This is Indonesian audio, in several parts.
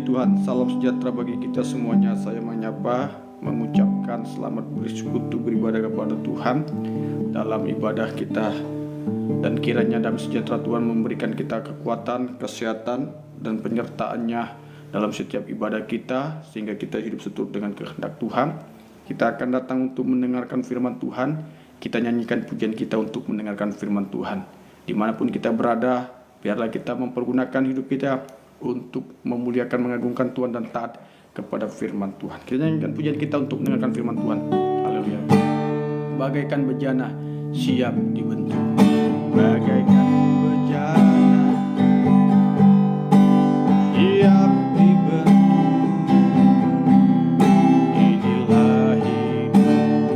Tuhan, salam sejahtera bagi kita semuanya. Saya menyapa, mengucapkan selamat bersekutu beribadah kepada Tuhan dalam ibadah kita. Dan kiranya damai sejahtera Tuhan memberikan kita kekuatan, kesehatan, dan penyertaannya dalam setiap ibadah kita, sehingga kita hidup seturut dengan kehendak Tuhan. Kita akan datang untuk mendengarkan firman Tuhan. Kita nyanyikan pujian kita untuk mendengarkan firman Tuhan. Dimanapun kita berada, biarlah kita mempergunakan hidup kita untuk memuliakan, mengagungkan Tuhan dan taat kepada firman Tuhan. Kita nyanyikan pujian kita untuk mendengarkan firman Tuhan. Haleluya. Bagaikan bejana siap dibentuk, bagaikan bejana siap dibentuk. Inilah hidup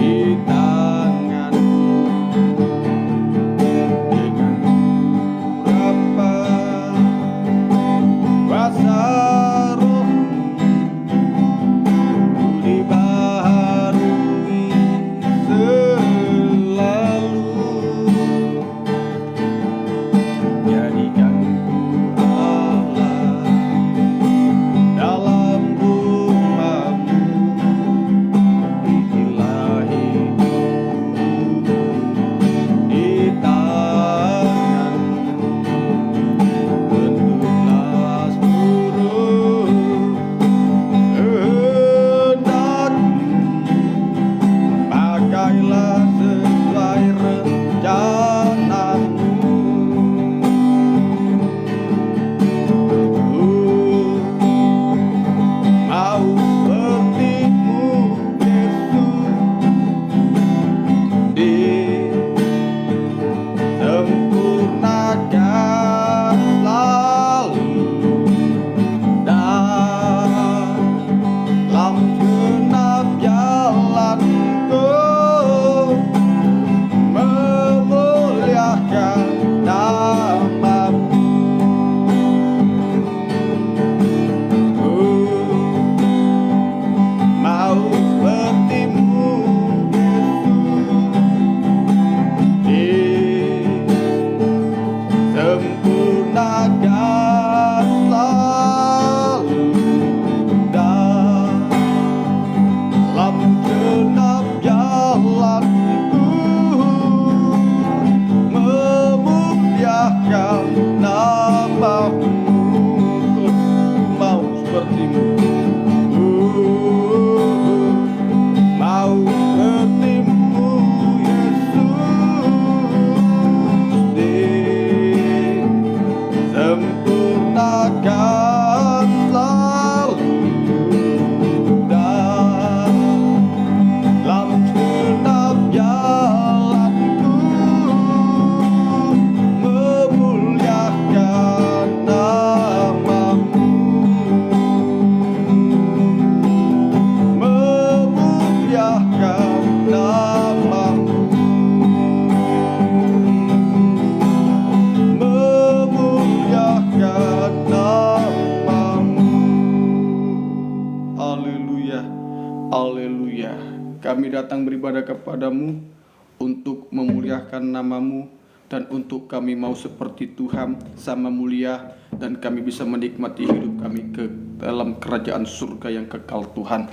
di tangan dengan berapa kuasa rohmu dibaharui selalu. Jadikan ku Allah dalam rumah-Mu. Inilah hidup di tangan, bentuklah seluruh kehendak-Mu, pakailah sesuai rencana-Mu. Mau seperti-Mu Yesus, disempurnakan selalu dalam genap jalan-Ku, memuliakan nama-Mu. Mau seperti-Mu Yesus, disempurnakan selalu dalam genap jalan-Ku, memuliakan nama-Mu. Mau seperti-Mu, mau seperti-Mu Yesus, disempurnakan selalu dalam genap jalan-Ku, memuliakan nama-Mu, memuliakan nama-Mu, memuliakan nama-Mu. Haleluya, haleluya. Kami datang beribadah kepadamu untuk memuliakan nama-Mu, dan untuk kami mau seperti Tuhan, sama mulia, dan kami bisa menikmati hidup kami ke dalam kerajaan surga yang kekal Tuhan.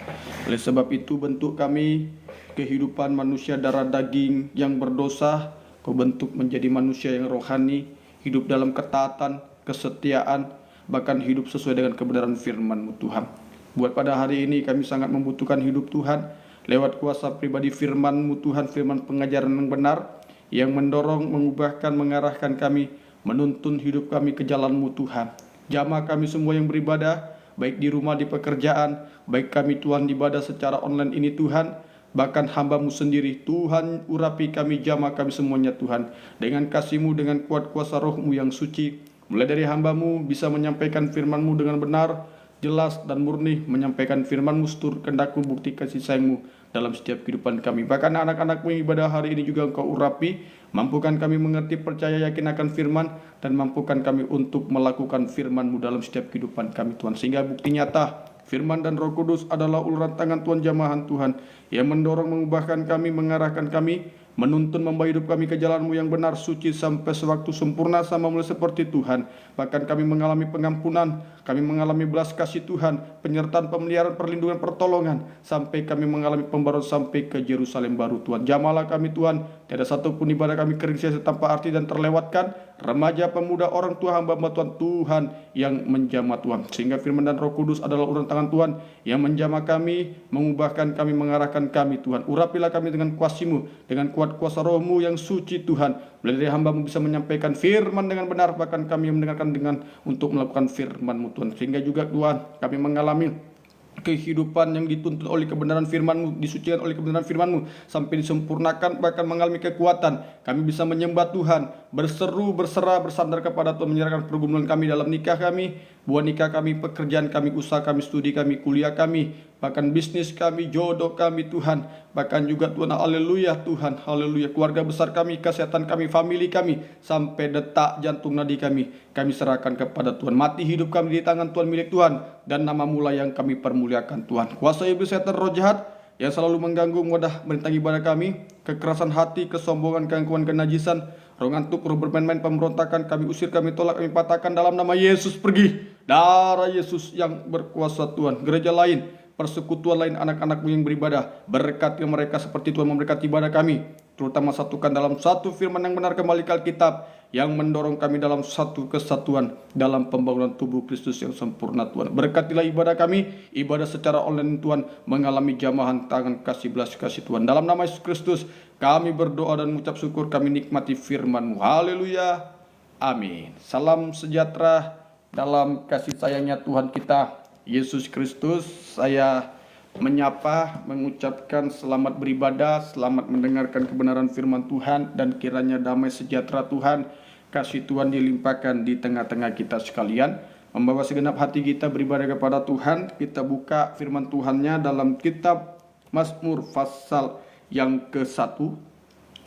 Oleh sebab itu, bentuk kami kehidupan manusia darah daging yang berdosa, Kau bentuk menjadi manusia yang rohani, hidup dalam ketaatan, kesetiaan, bahkan hidup sesuai dengan kebenaran firman-Mu Tuhan. Buat pada hari ini kami sangat membutuhkan hidup Tuhan, lewat kuasa pribadi firman-Mu Tuhan, firman pengajaran yang benar, yang mendorong, mengubahkan, mengarahkan kami, menuntun hidup kami ke jalan-Mu Tuhan. Jamah kami semua yang beribadah, baik di rumah, di pekerjaan, baik kami Tuhan ibadah secara online ini Tuhan, bahkan hamba-Mu sendiri Tuhan, urapi kami, jamah kami semuanya Tuhan, dengan kasih-Mu, dengan kuat kuasa roh-Mu yang suci. Mulai dari hamba-Mu bisa menyampaikan firman-Mu dengan benar, jelas dan murni, menyampaikan firman-Mu seturut kehendak-Mu, bukti kasih sayang-Mu dalam setiap kehidupan kami. Bahkan anak-anak-Mu yang ibadah hari ini juga Engkau urapi, mampukan kami mengerti, percaya, yakin akan firman, dan mampukan kami untuk melakukan firman-Mu dalam setiap kehidupan kami Tuhan, sehingga bukti nyata firman dan Roh Kudus adalah uluran tangan Tuhan, jamahan Tuhan, yang mendorong, mengubahkan kami, mengarahkan kami, menuntun membawa hidup kami ke jalan-Mu yang benar, suci, sampai sewaktu sempurna sama mulai seperti Tuhan. Bahkan kami mengalami pengampunan, kami mengalami belas kasih Tuhan, penyertaan, pemeliharaan, perlindungan, pertolongan, sampai kami mengalami pembaruan sampai ke Yerusalem baru Tuhan. Jamahlah kami Tuhan, tiada satupun ibadah kami kering sia-sia tanpa arti dan terlewatkan. Remaja, pemuda, orang tua, hamba-hamba Tuhan yang menjamah Tuhan, sehingga firman dan Roh Kudus adalah urutan tangan Tuhan yang menjamah kami, mengubahkan kami, mengarahkan kami Tuhan. Urapilah kami dengan kuasa-Mu, dengan kuat kuasa Roh-Mu yang suci Tuhan. Melalui hamba-Mu bisa menyampaikan firman dengan benar, bahkan kami yang mendengarkan dengan untuk melakukan firman-Mu Tuhan. Sehingga juga Tuhan kami mengalami kehidupan yang dituntut oleh kebenaran firman-Mu, disucikan oleh kebenaran firman-Mu, sampai disempurnakan, bahkan mengalami kekuatan. Kami bisa menyembah Tuhan, berseru, berserah, bersandar kepada Tuhan, menyerahkan pergumulan kami dalam nikah kami, buah nikah kami, pekerjaan kami, usaha kami, studi kami, kuliah kami, bahkan bisnis kami, jodoh kami Tuhan, bahkan juga Tuhan, haleluya Tuhan, haleluya, keluarga besar kami, kesehatan kami, famili kami, sampai detak jantung nadi kami serahkan kepada Tuhan. Mati hidup kami di tangan Tuhan, milik Tuhan, dan nama-Mu lah yang kami permuliakan Tuhan. Kuasa iblis, setan, roh jahat yang selalu mengganggu, wadah merintangi ibadah kami, kekerasan hati, kesombongan, keangkuhan, kenajisan, roh ngantuk, roh bermain-main, pemberontakan, kami usir, kami tolak, kami patahkan dalam nama Yesus. Pergi, darah Yesus yang berkuasa Tuhan. Gereja lain, persekutuan lain, anak-anak-Mu yang beribadah, berkati mereka seperti Tuhan memberkati ibadah kami, terutama satukan dalam satu firman yang benar, kembali ke Alkitab yang mendorong kami dalam satu kesatuan dalam pembangunan tubuh Kristus yang sempurna Tuhan. Berkatilah ibadah kami, ibadah secara online Tuhan, mengalami jamahan tangan kasih belas kasih Tuhan. Dalam nama Yesus Kristus kami berdoa dan mengucap syukur, kami nikmati firman-Mu. Haleluya, amin. Salam sejahtera dalam kasih sayangnya Tuhan kita Yesus Kristus. Saya menyapa, mengucapkan selamat beribadah, selamat mendengarkan kebenaran firman Tuhan, dan kiranya damai sejahtera Tuhan, kasih Tuhan dilimpahkan di tengah-tengah kita sekalian. Membawa segenap hati kita beribadah kepada Tuhan, kita buka firman Tuhannya dalam kitab Mazmur pasal yang ke-1,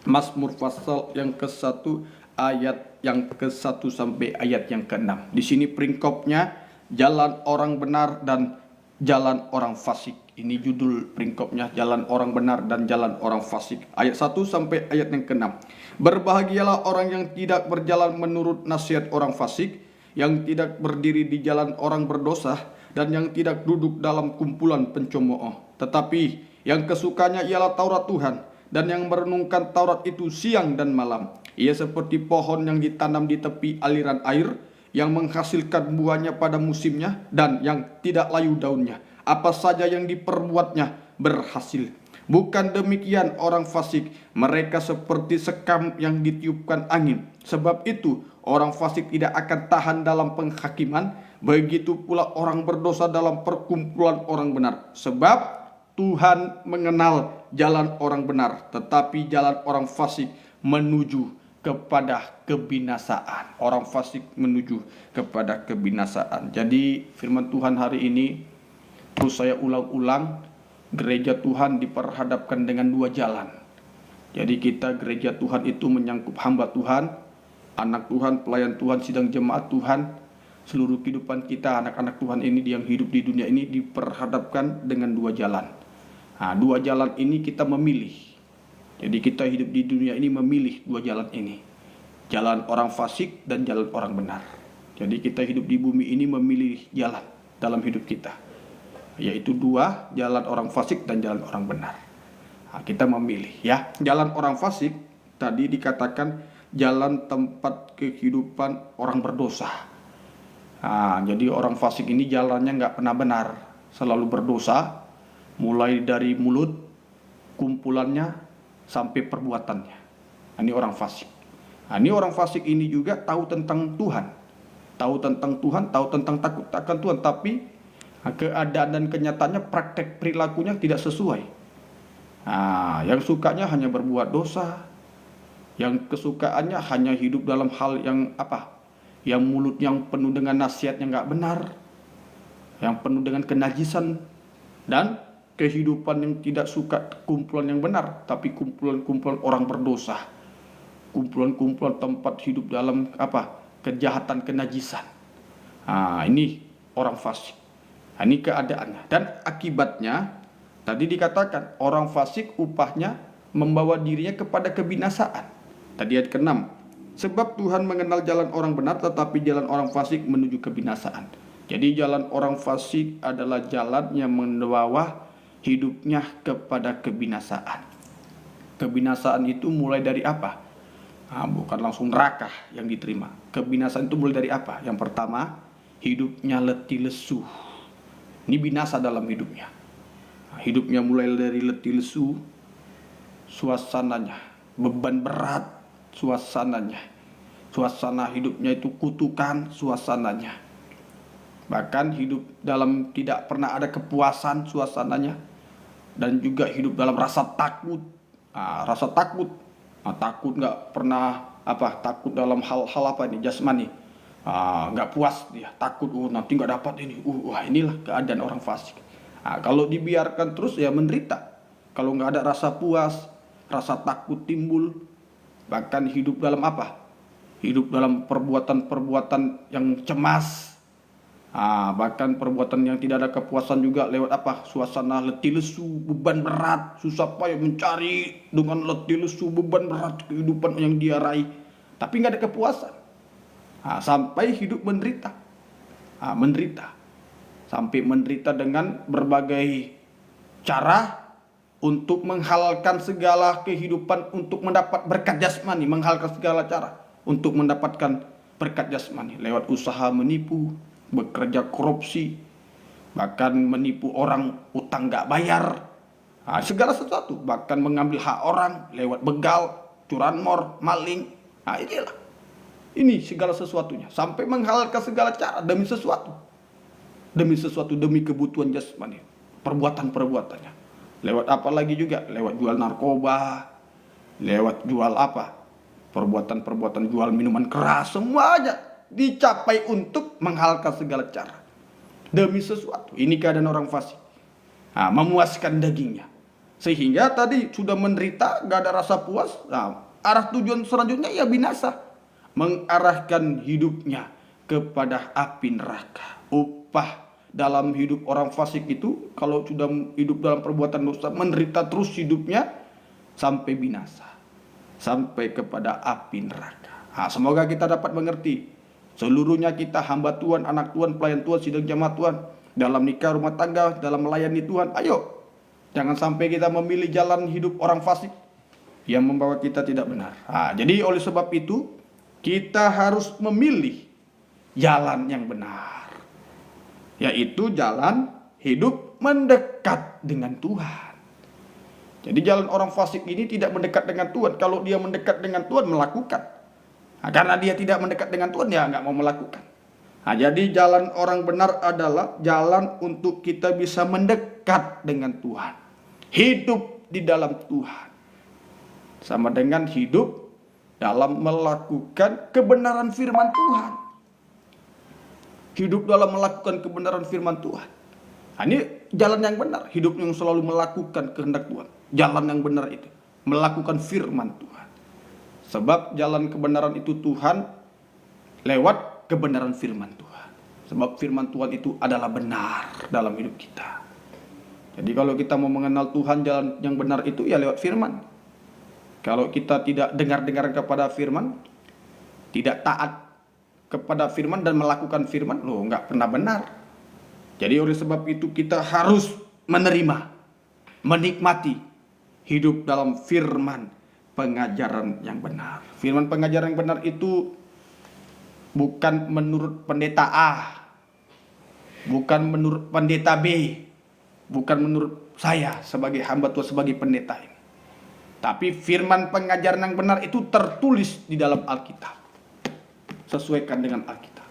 Mazmur pasal yang ke-1 ayat yang ke-1 sampai ayat yang ke-6. Di sini peringkopnya jalan orang benar dan jalan orang fasik. Ini judul peringkopnya, jalan orang benar dan jalan orang fasik. Ayat 1 sampai ayat yang ke-6. Berbahagialah orang yang tidak berjalan menurut nasihat orang fasik, yang tidak berdiri di jalan orang berdosa, dan yang tidak duduk dalam kumpulan pencemooh. Tetapi yang kesukanya ialah Taurat Tuhan, dan yang merenungkan Taurat itu siang dan malam. Ia seperti pohon yang ditanam di tepi aliran air, yang menghasilkan buahnya pada musimnya, dan yang tidak layu daunnya. Apa saja yang diperbuatnya berhasil. Bukan demikian orang fasik, mereka seperti sekam yang ditiupkan angin. Sebab itu orang fasik tidak akan tahan dalam penghakiman, begitu pula orang berdosa dalam perkumpulan orang benar. Sebab Tuhan mengenal jalan orang benar, tetapi jalan orang fasik menuju kepada kebinasaan. Orang fasik menuju kepada kebinasaan. Jadi firman Tuhan hari ini terus saya ulang-ulang, gereja Tuhan diperhadapkan dengan dua jalan. Jadi kita gereja Tuhan itu menyangkut hamba Tuhan, anak Tuhan, pelayan Tuhan, sidang jemaat Tuhan. Seluruh kehidupan kita, anak-anak Tuhan ini yang hidup di dunia ini diperhadapkan dengan dua jalan. Nah, dua jalan ini kita memilih. Jadi kita hidup di dunia ini memilih dua jalan ini. Jalan orang fasik dan jalan orang benar. Jadi kita hidup di bumi ini memilih jalan dalam hidup kita, yaitu dua, jalan orang fasik dan jalan orang benar. Nah, kita memilih ya. Jalan orang fasik tadi dikatakan jalan tempat kehidupan orang berdosa. Nah, jadi orang fasik ini jalannya nggak pernah benar, selalu berdosa, mulai dari mulut, kumpulannya, sampai perbuatannya. Nah, ini orang fasik. Nah, ini orang fasik ini juga tahu tentang Tuhan, tahu tentang Tuhan, tahu tentang takut akan Tuhan, tapi keadaan dan kenyataannya praktek perilakunya tidak sesuai. Nah, yang sukanya hanya berbuat dosa, yang kesukaannya hanya hidup dalam hal yang yang mulut yang penuh dengan nasihat yang nggak benar, yang penuh dengan kenajisan, dan kehidupan yang tidak suka kumpulan yang benar, tapi kumpulan-kumpulan orang berdosa, kumpulan-kumpulan tempat hidup dalam kejahatan, kenajisan. Nah, ini orang fasik. Nah, ini keadaannya dan akibatnya tadi dikatakan orang fasik upahnya membawa dirinya kepada kebinasaan. Tadi ayat ke-6. Sebab Tuhan mengenal jalan orang benar, tetapi jalan orang fasik menuju kebinasaan. Jadi jalan orang fasik adalah jalan yang membawa hidupnya kepada kebinasaan. Kebinasaan itu mulai dari apa? Bukan langsung neraka yang diterima. Kebinasaan itu mulai dari apa? Yang pertama, hidupnya letih lesu. Ini binasa dalam hidupnya. Hidupnya mulai dari letih lesu, suasananya beban berat, suasananya, suasana hidupnya itu kutukan, suasananya. Bahkan hidup dalam tidak pernah ada kepuasan, suasananya. Dan juga hidup dalam rasa takut. Rasa takut, takut nggak pernah takut dalam hal-hal apa ini, jasmani. Nggak puas dia, takut nanti nggak dapat ini. Wah, inilah keadaan orang fasik. Kalau dibiarkan terus ya menderita. Kalau nggak ada rasa puas, rasa takut timbul. Bahkan hidup dalam apa? Hidup dalam perbuatan-perbuatan yang cemas. Bahkan perbuatan yang tidak ada kepuasan juga lewat apa? Suasana letih lesu, beban berat, susah payah mencari dengan letih lesu, beban berat kehidupan yang dia raih, tapi nggak ada kepuasan. Sampai hidup menderita, sampai menderita dengan berbagai cara untuk menghalalkan segala kehidupan untuk mendapat berkat jasmani, menghalalkan segala cara untuk mendapatkan berkat jasmani lewat usaha menipu, bekerja korupsi, bahkan menipu orang utang gak bayar, segala sesuatu, bahkan mengambil hak orang lewat begal, curanmor, maling. Ini segala sesuatunya, sampai menghalalkan segala cara demi sesuatu, demi kebutuhan jasmani, perbuatan-perbuatannya. Lewat apa lagi juga? Lewat jual narkoba, lewat jual apa? Perbuatan-perbuatan jual minuman keras, semuanya dicapai untuk menghalalkan segala cara demi sesuatu. Ini keadaan orang fasik. Memuaskan dagingnya, sehingga tadi sudah menderita, gak ada rasa puas. Arah tujuan selanjutnya ya binasa, mengarahkan hidupnya kepada api neraka. Upah dalam hidup orang fasik itu, kalau sudah hidup dalam perbuatan dosa, menderita terus hidupnya sampai binasa, sampai kepada api neraka. Semoga kita dapat mengerti. Seluruhnya kita hamba Tuhan, anak Tuhan, pelayan Tuhan, sidang jemaat Tuhan, dalam nikah, rumah tangga, dalam melayani Tuhan. Ayo, jangan sampai kita memilih jalan hidup orang fasik yang membawa kita tidak benar. Jadi oleh sebab itu, kita harus memilih jalan yang benar, yaitu jalan hidup mendekat dengan Tuhan. Jadi jalan orang fasik ini tidak mendekat dengan Tuhan. Kalau dia mendekat dengan Tuhan, melakukan. Karena dia tidak mendekat dengan Tuhan, ya nggak mau melakukan. Jadi jalan orang benar adalah jalan untuk kita bisa mendekat dengan Tuhan, hidup di dalam Tuhan, sama dengan hidup dalam melakukan kebenaran firman Tuhan. Hidup dalam melakukan kebenaran firman Tuhan. Ini jalan yang benar, hidup yang selalu melakukan kehendak Tuhan. Jalan yang benar itu melakukan firman Tuhan. Sebab jalan kebenaran itu Tuhan lewat kebenaran firman Tuhan. Sebab firman Tuhan itu adalah benar dalam hidup kita. Jadi kalau kita mau mengenal Tuhan, jalan yang benar itu ya lewat firman. Kalau kita tidak dengar-dengar kepada firman, tidak taat kepada firman dan melakukan firman, nggak pernah benar. Jadi oleh sebab itu kita harus menerima, menikmati hidup dalam firman pengajaran yang benar. Firman pengajaran yang benar itu bukan menurut pendeta A, bukan menurut pendeta B, bukan menurut saya sebagai hamba Tuhan, sebagai pendeta ini. Tapi firman pengajaran yang benar itu tertulis di dalam Alkitab. Sesuaikan dengan Alkitab.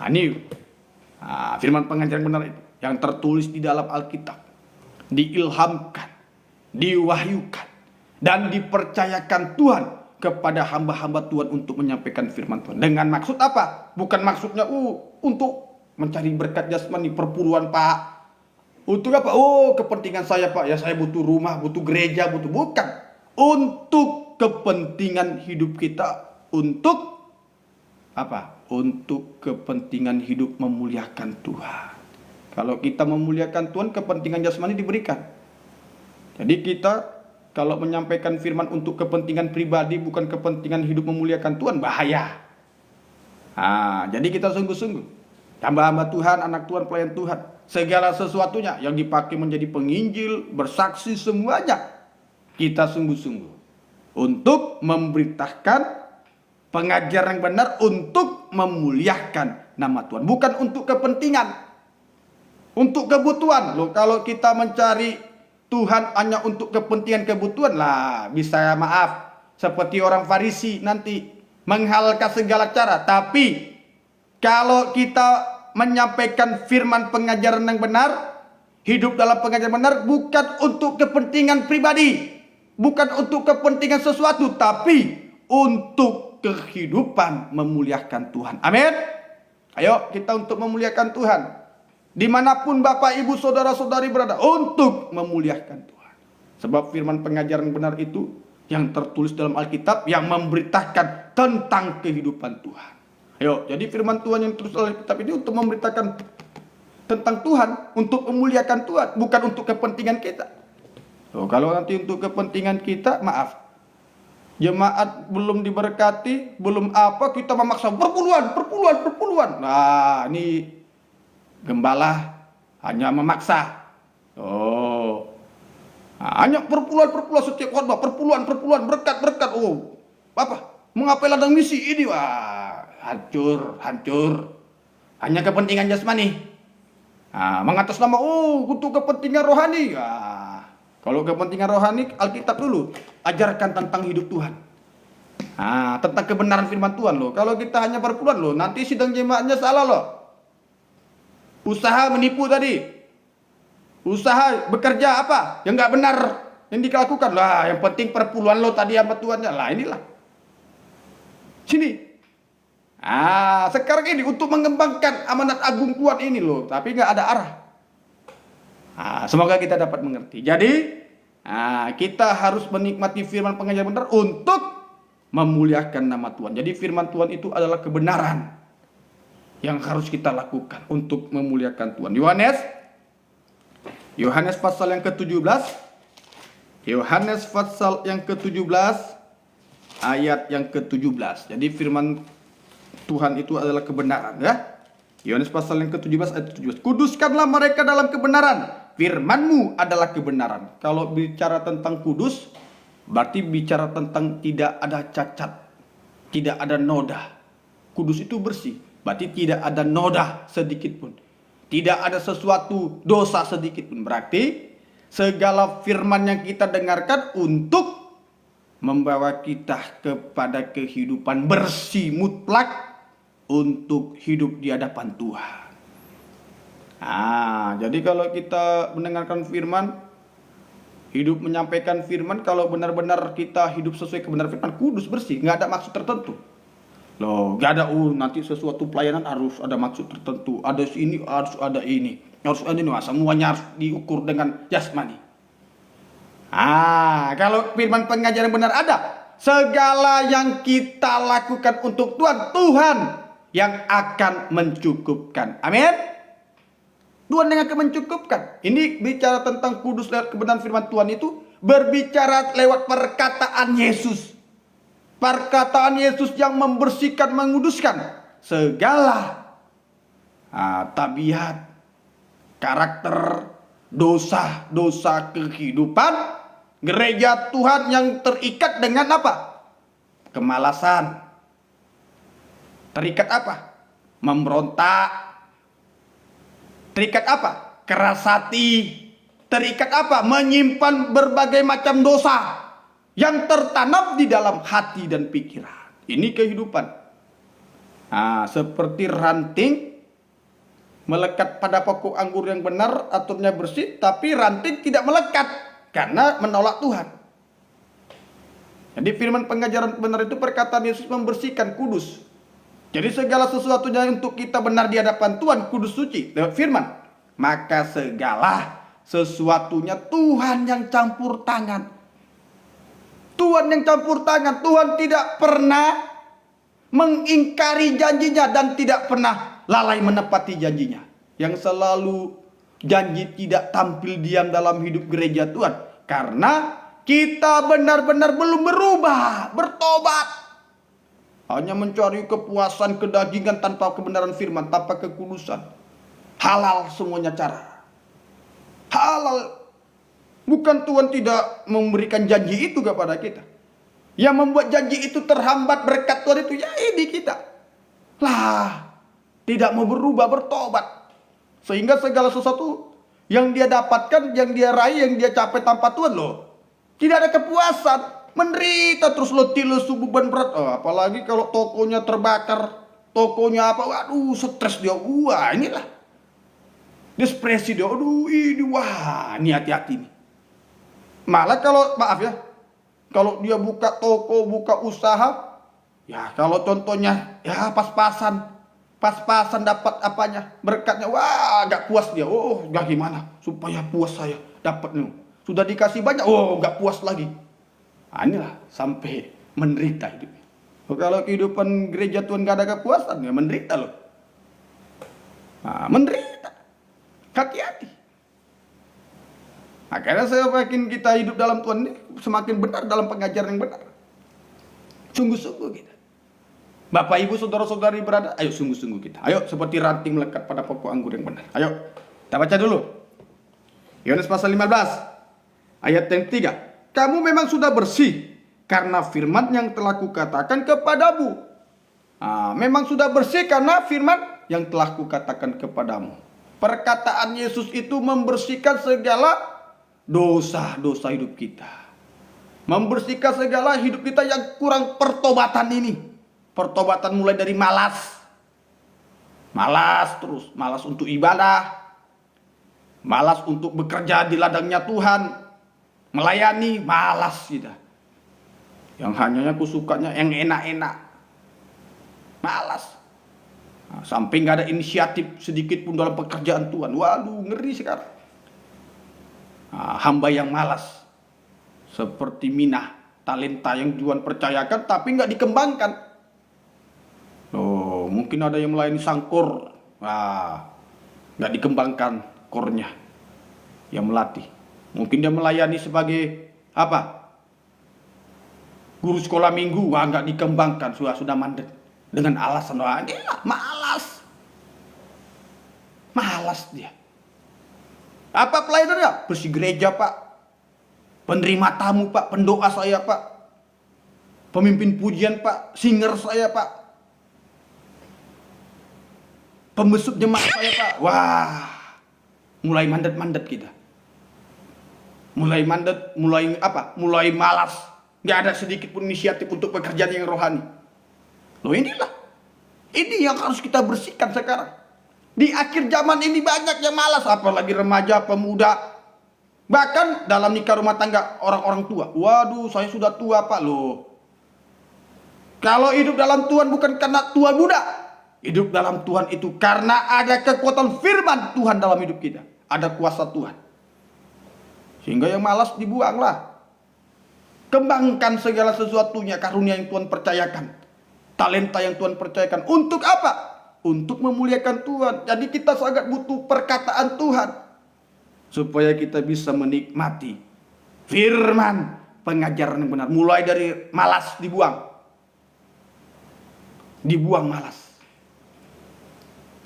Ini firman pengajaran benar itu yang tertulis di dalam Alkitab, diilhamkan, diwahyukan, dan dipercayakan Tuhan kepada hamba-hamba Tuhan untuk menyampaikan firman Tuhan. Dengan maksud apa? Bukan maksudnya untuk mencari berkat jasmani, perpuluhan Pak. Untuk apa? Kepentingan saya Pak, ya saya butuh rumah, butuh gereja, bukan. Untuk kepentingan hidup kita, untuk apa? Untuk kepentingan hidup memuliakan Tuhan. Kalau kita memuliakan Tuhan, kepentingan jasmani diberikan. Jadi kita Kalau menyampaikan firman untuk kepentingan pribadi, bukan kepentingan hidup memuliakan Tuhan, bahaya. Jadi kita sungguh-sungguh, hamba-hamba Tuhan, anak Tuhan, pelayan Tuhan, segala sesuatunya yang dipakai menjadi penginjil, bersaksi, semuanya kita sungguh-sungguh untuk memberitakan pengajaran yang benar, untuk memuliakan nama Tuhan, bukan untuk kepentingan, untuk kebutuhan. Loh, kalau kita mencari Tuhan hanya untuk kepentingan kebutuhan, lah bisa maaf seperti orang Farisi nanti menghalalkan segala cara. Tapi kalau kita menyampaikan firman pengajaran yang benar, hidup dalam pengajaran benar, bukan untuk kepentingan pribadi, bukan untuk kepentingan sesuatu, tapi untuk kehidupan memuliakan Tuhan. Amin. Ayo kita untuk memuliakan Tuhan, dimanapun Bapak, Ibu, Saudara-saudari berada, untuk memuliakan Tuhan. Sebab firman pengajaran benar itu yang tertulis dalam Alkitab, yang memberitakan tentang kehidupan Tuhan. Ayo, jadi firman Tuhan yang tertulis dalam Alkitab ini untuk memberitakan tentang Tuhan, untuk memuliakan Tuhan, bukan untuk kepentingan kita. Kalau nanti untuk kepentingan kita, maaf, jemaat belum diberkati, belum apa, kita memaksa perpuluhan. Nah, ini gembala hanya memaksa. Hanya perpuluhan setiap khotbah, perpuluhan berkat. Mengapa ladang misi ini? Hancur. Hanya kepentingan jasmani. Mengatas nama untuk kepentingan rohani. Kalau kepentingan rohani, Alkitab dulu ajarkan tentang hidup Tuhan. Tentang kebenaran firman Tuhan loh. Kalau kita hanya perpuluhan loh, nanti sidang jemaatnya salah loh. Usaha menipu tadi, usaha bekerja apa yang nggak benar yang dilakukan lah. Yang penting perpuluhan lo tadi sama tuannya lah. Inilah sini. Sekarang ini untuk mengembangkan amanat agung Tuhan ini loh, tapi nggak ada arah. Semoga kita dapat mengerti. Jadi kita harus menikmati firman pengajaran benar untuk memuliakan nama Tuhan. Jadi firman Tuhan itu adalah kebenaran yang harus kita lakukan untuk memuliakan Tuhan. Yohanes pasal yang ke-17. Yohanes pasal yang ke-17 ayat yang ke-17. Jadi firman Tuhan itu adalah kebenaran, ya. Yohanes pasal yang ke-17 ayat 17. Kuduskanlah mereka dalam kebenaran, firman-Mu adalah kebenaran. Kalau bicara tentang kudus, berarti bicara tentang tidak ada cacat, tidak ada noda. Kudus itu bersih, berarti tidak ada noda sedikit pun, tidak ada sesuatu dosa sedikit pun. Berarti segala firman yang kita dengarkan untuk membawa kita kepada kehidupan bersih mutlak, untuk hidup di hadapan Tuhan. Jadi kalau kita mendengarkan firman, hidup menyampaikan firman, kalau benar-benar kita hidup sesuai kebenaran firman, kudus, bersih, nggak ada maksud tertentu. Loh, nggak ada nanti sesuatu pelayanan harus ada maksud tertentu, ada ini, harus ada ini, semuanya harus diukur dengan jasmani. Kalau firman pengajaran benar ada, segala yang kita lakukan untuk Tuhan, Tuhan yang akan mencukupkan. Amin. Tuhan yang akan mencukupkan. Ini bicara tentang kudus lewat kebenaran firman Tuhan itu berbicara lewat perkataan Yesus. Perkataan Yesus yang membersihkan, menguduskan segala tabiat, karakter, dosa kehidupan gereja Tuhan yang terikat dengan apa? Kemalasan. Terikat apa? Memberontak. Terikat apa? Keras hati. Terikat apa? Menyimpan berbagai macam dosa yang tertanam di dalam hati dan pikiran. Ini kehidupan. Seperti ranting melekat pada pokok anggur yang benar, aturnya bersih, tapi ranting tidak melekat karena menolak Tuhan. Jadi firman pengajaran benar itu perkataan Yesus membersihkan, kudus. Jadi segala sesuatunya untuk kita benar di hadapan Tuhan, kudus, suci lewat firman. Maka segala sesuatunya Tuhan yang campur tangan. Tuhan yang campur tangan. Tuhan tidak pernah mengingkari janjinya dan tidak pernah lalai menepati janjinya. Yang selalu janji tidak tampil diam dalam hidup gereja Tuhan. Karena kita benar-benar belum berubah, bertobat. Hanya mencari kepuasan kedagingan tanpa kebenaran firman, tanpa kekudusan. Halal semuanya cara. Halal. Bukan Tuhan tidak memberikan janji itu kepada kita. Yang membuat janji itu terhambat berkat Tuhan itu ya ini kita. Lah, tidak mau berubah, bertobat. Sehingga segala sesuatu yang dia dapatkan, yang dia raih, yang dia capai tanpa Tuhan loh. Tidak ada kepuasan. Menderita terus letih lesu beban berat. Apalagi kalau tokonya terbakar, tokonya apa, waduh stres dia. Wah inilah depresi dia. Aduh ini wah ini hati-hati nih. Malah kalau maaf ya, kalau dia buka toko, buka usaha, ya kalau contohnya ya pas-pasan dapat apanya, berkatnya, wah gak puas dia. Oh gak gimana supaya puas saya dapat nih. Sudah dikasih banyak, oh gak puas lagi. Nah, inilah sampai menderita hidupnya. Kalau kehidupan gereja Tuhan gak ada kepuasan, ya menderita loh. Nah, menderita. Hati-hati. Makanya saya yakin kita hidup dalam Tuhan ini semakin benar dalam pengajaran yang benar. Sungguh-sungguh kita. Bapak ibu saudara-saudari berada, ayo sungguh-sungguh kita. Ayo seperti ranting melekat pada pokok anggur yang benar. Ayo kita baca dulu. Yohanes pasal 15 ayat yang 3. Kamu memang sudah bersih karena firman yang telah kukatakan kepadamu. Memang sudah bersih karena firman yang telah kukatakan kepadamu. Perkataan Yesus itu membersihkan segala dosa-dosa hidup kita. Membersihkan segala hidup kita yang kurang pertobatan ini. Pertobatan mulai dari malas. Malas terus. Malas untuk ibadah. Malas untuk bekerja di ladangnya Tuhan. Melayani, malas kita. Yang hanya aku sukanya yang enak-enak. Malas. Sampai gak ada inisiatif sedikit pun dalam pekerjaan Tuhan. Waduh, ngeri sekarang. Hamba yang malas. Seperti Minah, talenta yang Tuhan percayakan tapi gak dikembangkan. Oh, mungkin ada yang melayani sangkor. Gak dikembangkan kornya. Yang melatih. Mungkin dia melayani sebagai apa? Guru sekolah minggu, nggak dikembangkan, sudah mandet dengan alasan dia malas, malas dia. Apa pelayanannya? Bersih gereja pak, penerima tamu pak, pendoa saya pak, pemimpin pujian pak, singer saya pak, pembesuk jemaat saya pak. Wah, mulai mandet kita. Mulai mandet, mulai malas. Gak ada sedikit pun inisiatif untuk pekerjaan yang rohani. Loh inilah. Ini yang harus kita bersihkan sekarang. Di akhir zaman ini banyak yang malas. Apalagi remaja, pemuda. Bahkan dalam nikah rumah tangga orang-orang tua. Waduh saya sudah tua pak loh. Kalau hidup dalam Tuhan bukan karena tua muda. Hidup dalam Tuhan itu karena ada kekuatan firman Tuhan dalam hidup kita. Ada kuasa Tuhan. Sehingga yang malas dibuanglah. Kembangkan segala sesuatunya, karunia yang Tuhan percayakan. Talenta yang Tuhan percayakan. Untuk apa? Untuk memuliakan Tuhan. Jadi kita sangat butuh perkataan Tuhan. Supaya kita bisa menikmati firman pengajaran yang benar. Mulai dari malas dibuang. Dibuang malas.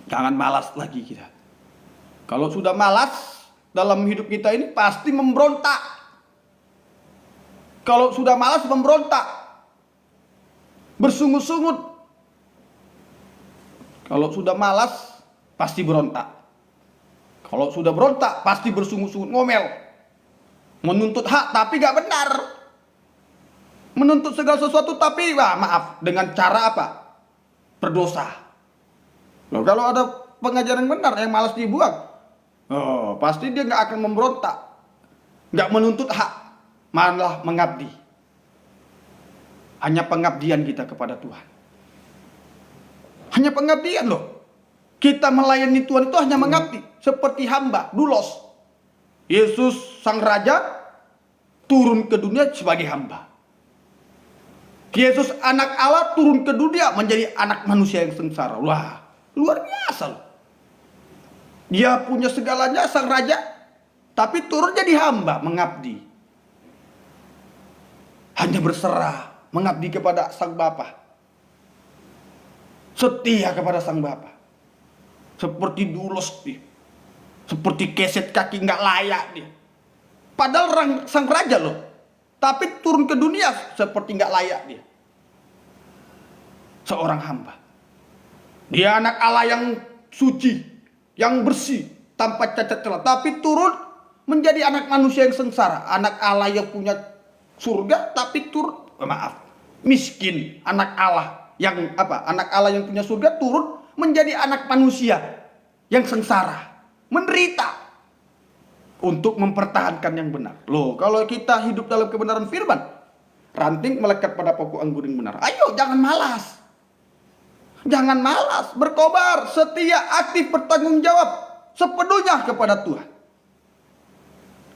Jangan malas lagi kita. Kalau sudah malas dalam hidup kita ini pasti memberontak. Kalau sudah malas memberontak. Bersungut-sungut. Kalau sudah malas pasti berontak. Kalau sudah berontak pasti bersungut-sungut ngomel. Menuntut hak tapi gak benar. Menuntut segala sesuatu tapi maaf dengan cara apa? Berdosa. Loh, kalau ada pengajaran benar yang malas dibuang. Oh, pasti dia gak akan memberontak. Gak menuntut hak. Malah mengabdi. Hanya pengabdian kita kepada Tuhan. Hanya pengabdian loh. Kita melayani Tuhan itu hanya mengabdi. Seperti hamba, doulos. Yesus sang raja turun ke dunia sebagai hamba. Yesus anak Allah turun ke dunia menjadi anak manusia yang sengsara. Wah, luar biasa loh. Dia punya segalanya sang raja, tapi turun jadi hamba, mengabdi. hanya berserah, mengabdi kepada Sang Bapa. Setia kepada Sang Bapa. Seperti dulos dia. Seperti keset kaki nggak layak dia. Padahal sang raja loh. Tapi turun ke dunia seperti nggak layak dia. Seorang hamba. Dia anak Allah yang suci, yang bersih, tanpa cacat celah. Tapi turun menjadi anak manusia yang sengsara. Anak Allah yang punya surga, tapi turun, miskin. Anak Allah yang Anak Allah yang punya surga turun menjadi anak manusia yang sengsara, menderita untuk mempertahankan yang benar. Loh, kalau kita hidup dalam kebenaran firman, ranting melekat pada pokok anggur yang benar. Ayo, jangan malas. Jangan malas, berkobar, setia, aktif, bertanggung jawab sepenuhnya kepada Tuhan.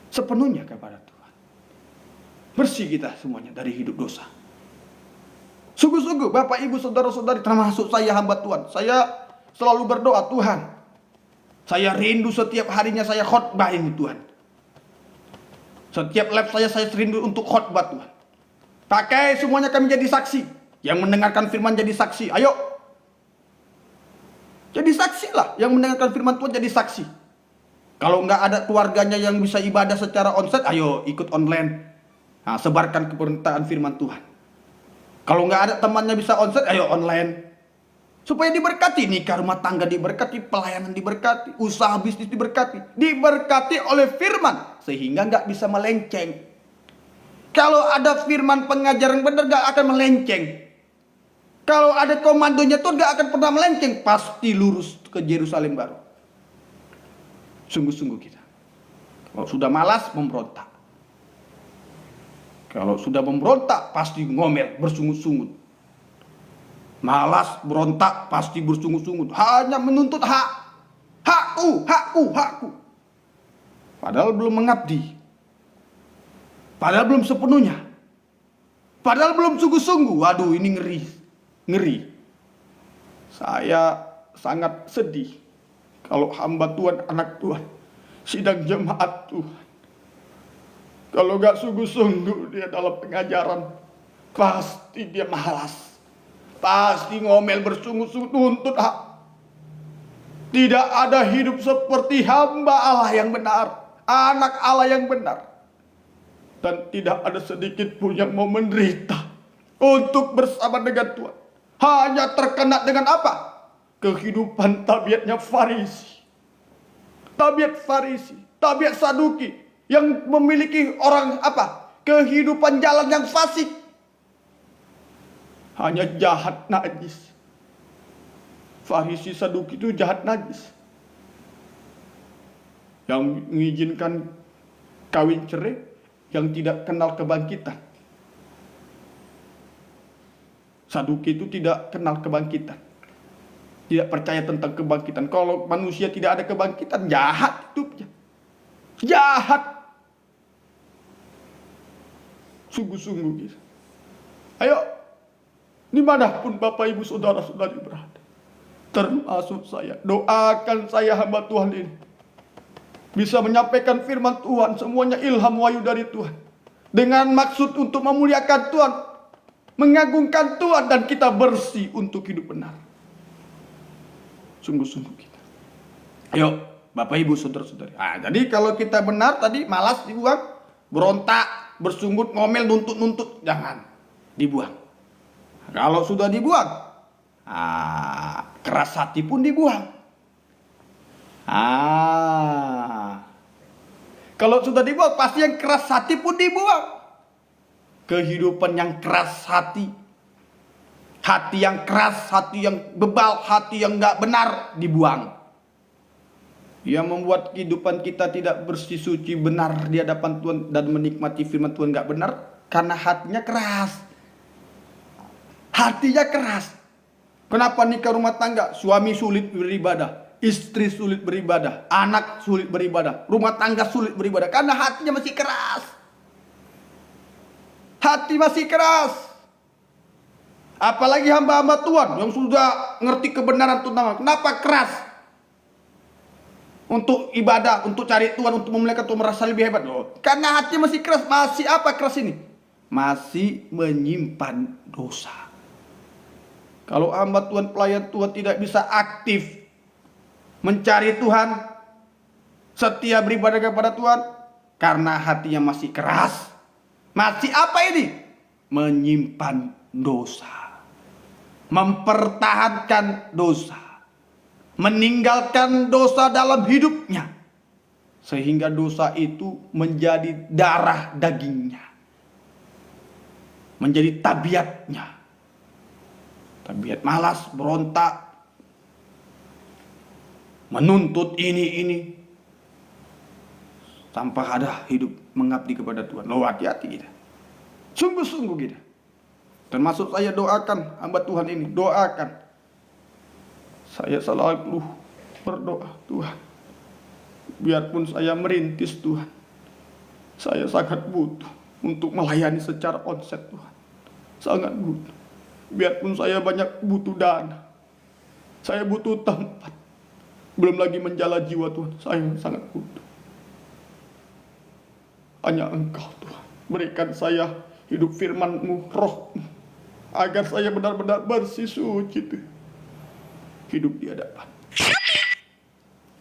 Sepenuhnya kepada Tuhan. Bersih kita semuanya dari hidup dosa. Sungguh-sungguh Bapak Ibu Saudara-saudari, termasuk saya hamba Tuhan, saya selalu berdoa, Tuhan, saya rindu setiap harinya saya khotbah ini Tuhan. Setiap live saya rindu untuk khotbah Tuhan. Pakai semuanya kami jadi saksi. Yang mendengarkan firman jadi saksi. Ayo. Jadi saksi lah. Yang mendengarkan firman Tuhan jadi saksi. Kalau nggak ada keluarganya yang bisa ibadah secara onsite, ayo ikut online. Nah, sebarkan kebenaran firman Tuhan. Kalau nggak ada temannya bisa onsite, ayo online. Supaya diberkati, nikah rumah tangga diberkati, pelayanan diberkati, usaha bisnis diberkati. Diberkati oleh firman. Sehingga nggak bisa melenceng. Kalau ada firman pengajaran benar nggak akan melenceng. Kalau ada komandonya Tuhan nggak akan pernah melenceng. Pasti lurus ke Yerusalem baru. Sungguh-sungguh kita. Kalau sudah malas, memberontak. Kalau sudah memberontak, pasti ngomel, bersungut-sungut. Malas, berontak, pasti bersungut-sungut. Hanya menuntut hak. Hakku, hakku, hakku. Padahal belum mengabdi. Padahal belum sepenuhnya. Padahal belum sungguh-sungguh. Waduh, ini ngeri. Ngeri. Saya sangat sedih. Kalau hamba Tuhan, anak Tuhan, sidang jemaat Tuhan, kalau gak sungguh-sungguh dia dalam pengajaran, pasti dia malas. Pasti ngomel bersungut-sungut nuntut hak. Tidak ada hidup seperti hamba Allah yang benar, anak Allah yang benar. Dan tidak ada sedikit pun yang mau menderita untuk bersama dengan Tuhan. Hanya terkena dengan apa? Kehidupan tabiatnya Farisi. Tabiat Farisi, tabiat Saduki. Yang memiliki orang kehidupan jalan yang fasik. Hanya jahat najis. Farisi Saduki itu jahat najis. Yang mengizinkan kawin cerai, yang tidak kenal kebangkitan. Saduki itu tidak kenal kebangkitan. Tidak percaya tentang kebangkitan. Kalau manusia tidak ada kebangkitan, jahat hidupnya. Jahat. Sungguh-sungguh gitu. Ayo, dimanapun Bapak Ibu Saudara-saudari berada, termasuk saya, doakan saya hamba Tuhan ini bisa menyampaikan firman Tuhan, semuanya ilham wahyu dari Tuhan, dengan maksud untuk memuliakan Tuhan, mengagungkan Tuhan, dan kita bersih untuk hidup benar. Sungguh-sungguh kita. Ayo Bapak Ibu Saudara-saudari. Jadi kalau kita benar tadi, malas dibuang, berontak, bersungut, ngomel, nuntut-nuntut, jangan dibuang. Kalau sudah dibuang, keras hati pun dibuang. Kalau sudah dibuang, pasti yang keras hati pun dibuang. Kehidupan yang keras hati, hati yang keras, hati yang bebal, hati yang gak benar, dibuang. Yang membuat kehidupan kita tidak bersih, suci, benar di hadapan Tuhan dan menikmati firman Tuhan gak benar, karena hatinya keras. Hatinya keras. Kenapa nikah rumah tangga? Suami sulit beribadah, istri sulit beribadah, anak sulit beribadah, rumah tangga sulit beribadah, karena hatinya masih keras. Hati masih keras. Apalagi hamba-hamba Tuhan yang sudah ngerti kebenaran Tuhan, kenapa keras? Untuk ibadah, untuk cari Tuhan, untuk memuliakan Tuhan, merasa lebih hebat loh. Karena hati masih keras. Masih apa keras ini? masih menyimpan dosa. Kalau hamba Tuhan, pelayan Tuhan tidak bisa aktif mencari Tuhan, setia beribadah kepada Tuhan, karena hatinya masih keras, masih apa ini? Menyimpan dosa, mempertahankan dosa, meninggalkan dosa dalam hidupnya, sehingga dosa itu menjadi darah dagingnya, menjadi tabiatnya. Tabiat malas, berontak, menuntut ini, tanpa ada hidup mengabdi kepada Tuhan. Loh, hati-hati kita. Sungguh-sungguh kita. Termasuk saya doakan hamba Tuhan ini, doakan. Saya selalu berdoa, Tuhan, biarpun saya merintis Tuhan, saya sangat butuh untuk melayani secara onset Tuhan. Sangat butuh. Biarpun saya banyak butuh dana, saya butuh tempat, belum lagi menjala jiwa Tuhan, saya sangat butuh. Hanya Engkau Tuhan, berikan saya hidup firman-Mu, Roh-Mu, agar saya benar-benar bersih, suci Tuhan, hidup di hadapan.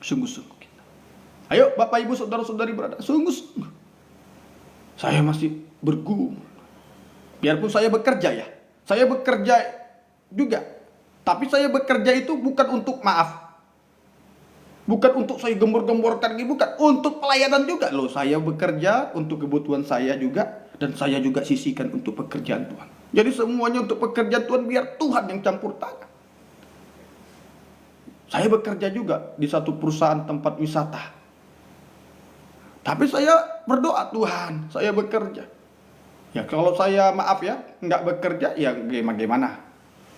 Sungguh-sungguh kita. Ayo Bapak Ibu saudara-saudari berada, sungguh-sungguh saya masih bergumul. Biarpun saya bekerja ya, saya bekerja juga, tapi saya bekerja itu bukan untuk maaf, bukan untuk saya gembor-gemborkan, bukan, untuk pelayanan juga loh. Saya bekerja untuk kebutuhan saya juga, dan saya juga sisihkan untuk pekerjaan Tuhan. Jadi semuanya untuk pekerjaan Tuhan, biar Tuhan yang campur tangan. Saya bekerja juga di satu perusahaan tempat wisata, tapi saya berdoa, Tuhan, saya bekerja. Ya kalau saya maaf ya, nggak bekerja, ya gimana?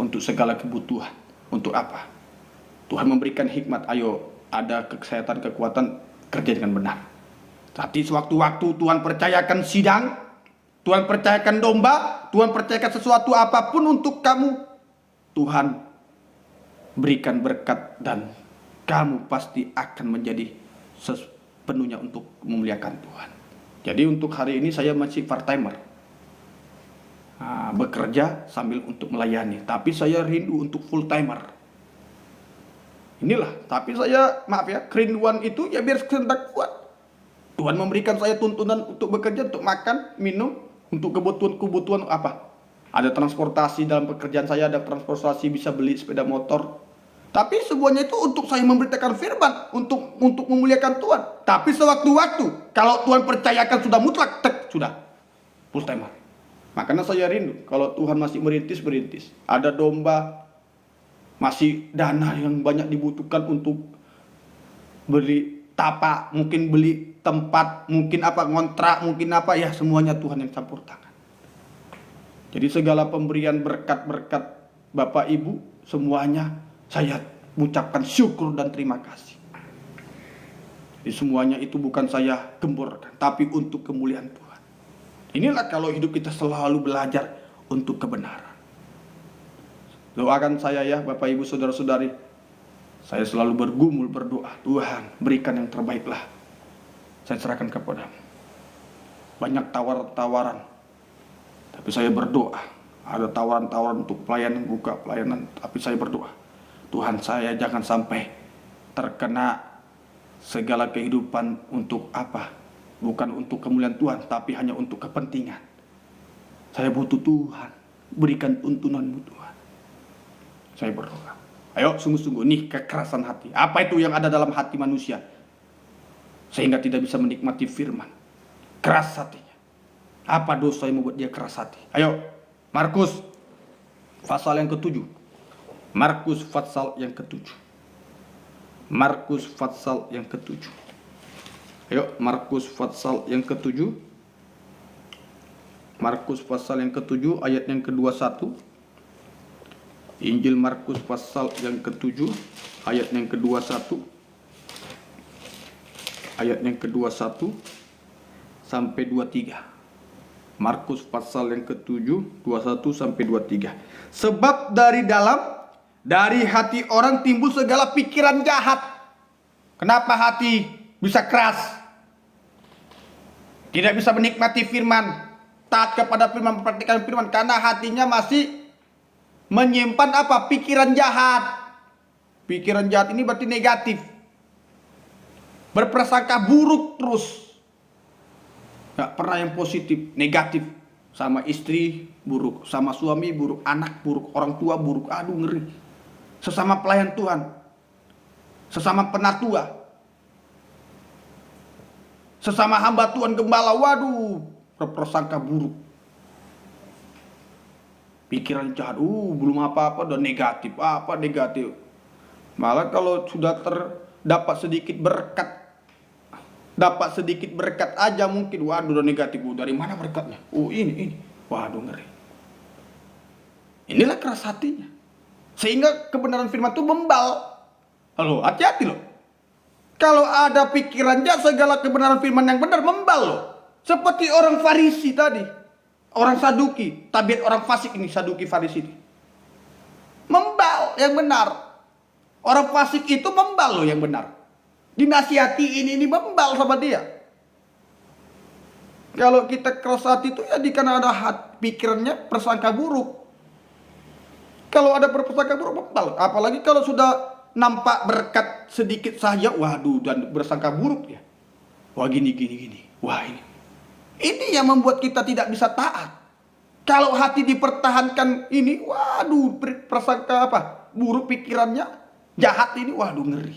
Untuk segala kebutuhan. Untuk apa? Tuhan memberikan hikmat, ayo ada kesehatan, kekuatan, kerja dengan benar. Tapi sewaktu-waktu Tuhan percayakan sidang, Tuhan percayakan domba, Tuhan percayakan sesuatu apapun untuk kamu, Tuhan berikan berkat, dan kamu pasti akan menjadi sepenuhnya untuk memuliakan Tuhan. Jadi untuk hari ini saya masih part-timer. Bekerja sambil untuk melayani, tapi saya rindu untuk full timer. Inilah, tapi saya maaf ya, kerinduan itu ya biar kehendak kuat. Tuhan memberikan saya tuntunan untuk bekerja, untuk makan, minum, untuk kebutuhan apa? Ada transportasi dalam pekerjaan saya, ada transportasi, bisa beli sepeda motor. Tapi semuanya itu untuk saya memberitakan firman, untuk memuliakan Tuhan. Tapi sewaktu-waktu, kalau Tuhan percayakan sudah mutlak, sudah full timer. Makanya saya rindu kalau Tuhan masih merintis. Ada domba, masih dana yang banyak dibutuhkan untuk beli tapak, mungkin beli tempat, mungkin apa, ngontrak, mungkin apa, ya semuanya Tuhan yang campur tangan. Jadi segala pemberian berkat-berkat Bapak Ibu, semuanya saya mengucapkan syukur dan terima kasih. Jadi semuanya itu bukan saya gemborkan, tapi untuk kemuliaan Tuhan. Inilah kalau hidup kita selalu belajar untuk kebenaran. Doakan saya ya Bapak Ibu saudara-saudari. Saya selalu bergumul berdoa, Tuhan berikan yang terbaiklah. Saya serahkan kepadamu. Banyak tawaran-tawaran, tapi saya berdoa. Ada tawaran-tawaran untuk pelayanan, buka pelayanan, tapi saya berdoa, Tuhan, saya jangan sampai terkena segala kehidupan untuk apa? Bukan untuk kemuliaan Tuhan, tapi hanya untuk kepentingan. Saya butuh Tuhan, berikan tuntunanmu Tuhan. Saya berdoa. Ayo sungguh-sungguh, nih kekerasan hati. Apa itu yang ada dalam hati manusia? Sehingga tidak bisa menikmati firman. Keras hatinya. Apa dosa yang membuat dia keras hati? Ayo, Markus pasal yang ke-7. Markus pasal yang ke-7. Markus pasal yang ke-7. Ayo, Markus pasal yang ke-7. Markus pasal yang ke-7 ayat yang ke-21. Injil Markus pasal yang ke-7 ayat yang ke-21. Ayat yang ke-21 sampai 23. Markus pasal yang ke-7 21 sampai 23. Sebab dari hati orang timbul segala pikiran jahat. Kenapa hati bisa keras? Tidak bisa menikmati firman. taat kepada firman, mempraktikkan firman, karena hatinya masih menyimpan apa? Pikiran jahat. Pikiran jahat ini berarti negatif. Berprasangka buruk terus. Gak pernah yang positif, negatif. Sama istri buruk, sama suami buruk, anak buruk, orang tua buruk. Aduh, ngeri. Sesama pelayan Tuhan, sesama penatua, sesama hamba Tuhan gembala, waduh, berprasangka buruk. Pikiran jahat, belum apa-apa udah negatif, apa negatif. Malah kalau sudah terdapat sedikit berkat, dapat sedikit berkat aja mungkin, waduh udah negatif. Dari mana berkatnya? Ini, waduh ngeri. Inilah keras hatinya, sehingga kebenaran firman itu membal. Halo, hati-hati loh. Kalau ada pikirannya segala kebenaran firman yang benar membal loh. Seperti orang Farisi tadi, orang Saduki, tabiat orang fasik ini, Saduki Farisi ini. Membal yang benar. Orang fasik itu membal loh yang benar. Dinasihati ini membal sama dia. Kalau kita keras hati itu ya karena ada pikirannya persangka buruk. Kalau ada persangka buruk membal. Apalagi kalau sudah nampak berkat sedikit saja, waduh, dan bersangka buruk ya. Wah gini. Wah ini. Ini yang membuat kita tidak bisa taat. Kalau hati dipertahankan ini, waduh, persangka apa? Buruk pikirannya, jahat ini, waduh ngeri.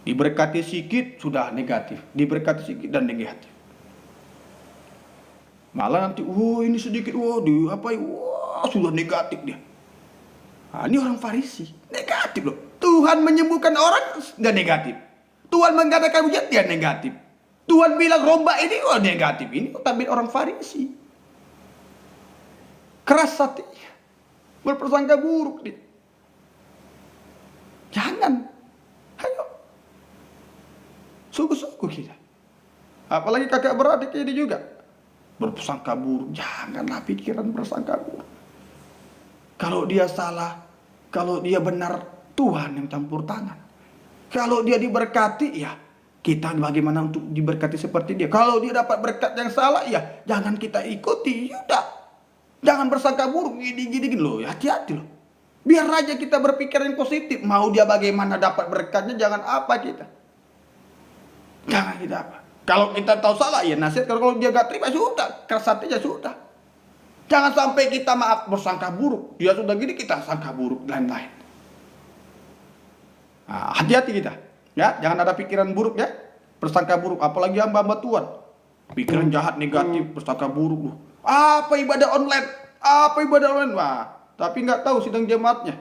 Diberkati sedikit sudah negatif, diberkati sedikit dan negatif. Malah nanti, ini sedikit, waduh, sudah negatif dia. Nah, ini orang Farisi, negatif loh. Tuhan menyembuhkan orang, dia negatif. Tuhan mengadakan hujan, dia negatif. Tuhan bilang rombak ini, negatif. Ini tabiat orang Farisi. Keras hatinya, berprasangka buruk dia. Jangan, ayo, sungguh-sungguh kita. Apalagi kakak beradik ini juga berprasangka buruk. Janganlah pikiran berprasangka buruk. Kalau dia salah, kalau dia benar, Tuhan yang campur tangan. Kalau dia diberkati, ya kita bagaimana untuk diberkati seperti dia. Kalau dia dapat berkat yang salah, ya jangan kita ikuti. Yaudah, jangan bersangka buruk, gini loh. Hati-hati loh. Biar aja kita berpikir yang positif. Mau dia bagaimana dapat berkatnya, jangan apa kita. Jangan kita apa. Kalau kita tahu salah, ya nasihat. Kalau dia gak terima, sudah. Keras hatinya, sudah. Jangan sampai kita bersangka buruk. Dia sudah gini, kita sangka buruk lain-lain. Nah, hati-hati kita. Ya, jangan ada pikiran buruk ya. Bersangka buruk, apalagi hamba-hamba Tuhan. Pikiran jahat, negatif, bersangka buruk. Apa ibadah online? Wah, tapi nggak tahu sidang jemaatnya.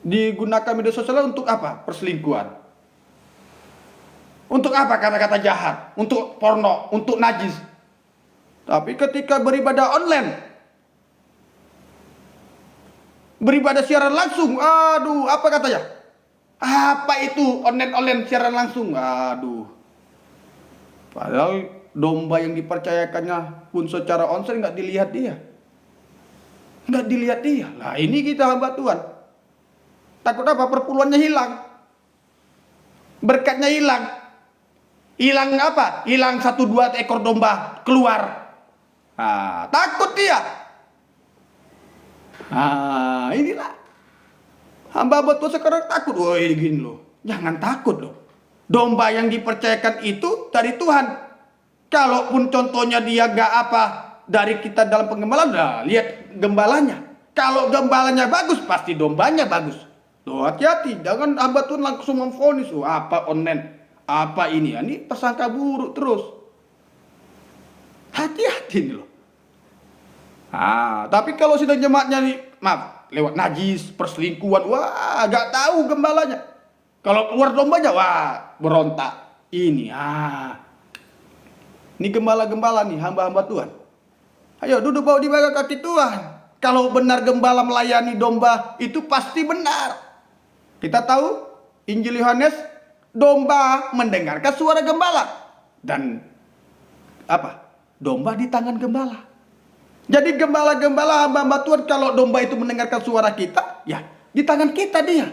Digunakan media sosial untuk apa? Perselingkuhan. Untuk apa kata-kata jahat? Untuk porno, untuk najis. Tapi ketika beribadah online, beribadah siaran langsung, aduh, apa katanya? Apa itu online siaran langsung? Aduh. Padahal domba yang dipercayakannya pun secara online nggak dilihat dia. Nah ini kita hamba Tuhan. Takut apa? Perpuluhannya hilang. Berkatnya hilang. Hilang apa? Hilang 1-2 ekor domba keluar. Takut dia. Inilah hamba Tuhan sekarang takut. Ini gini loh. Jangan takut loh. Domba yang dipercayakan itu dari Tuhan. Kalaupun contohnya dia gak apa dari kita dalam pengembalaan, lihat gembalanya. Kalau gembalanya bagus, pasti dombanya bagus. Loh, hati-hati. Jangan hamba Tuhan langsung memvonis. Apa online? Apa ini? Ini persangka buruk terus. Hati-hati nih loh. Tapi kalau sidang jemaatnya nih, maaf, lewat najis, perselingkuhan, gak tahu gembalanya. Kalau keluar dombanya, berontak. Ini gembala-gembala nih, hamba-hamba Tuhan. Ayo duduk bawah di bawah kaki Tuhan. Kalau benar gembala melayani domba, itu pasti benar. Kita tahu, Injil Yohanes, domba mendengarkan suara gembala. Dan domba di tangan gembala. Jadi gembala-gembala hamba-hamba Tuhan, kalau domba itu mendengarkan suara kita, ya di tangan kita dia.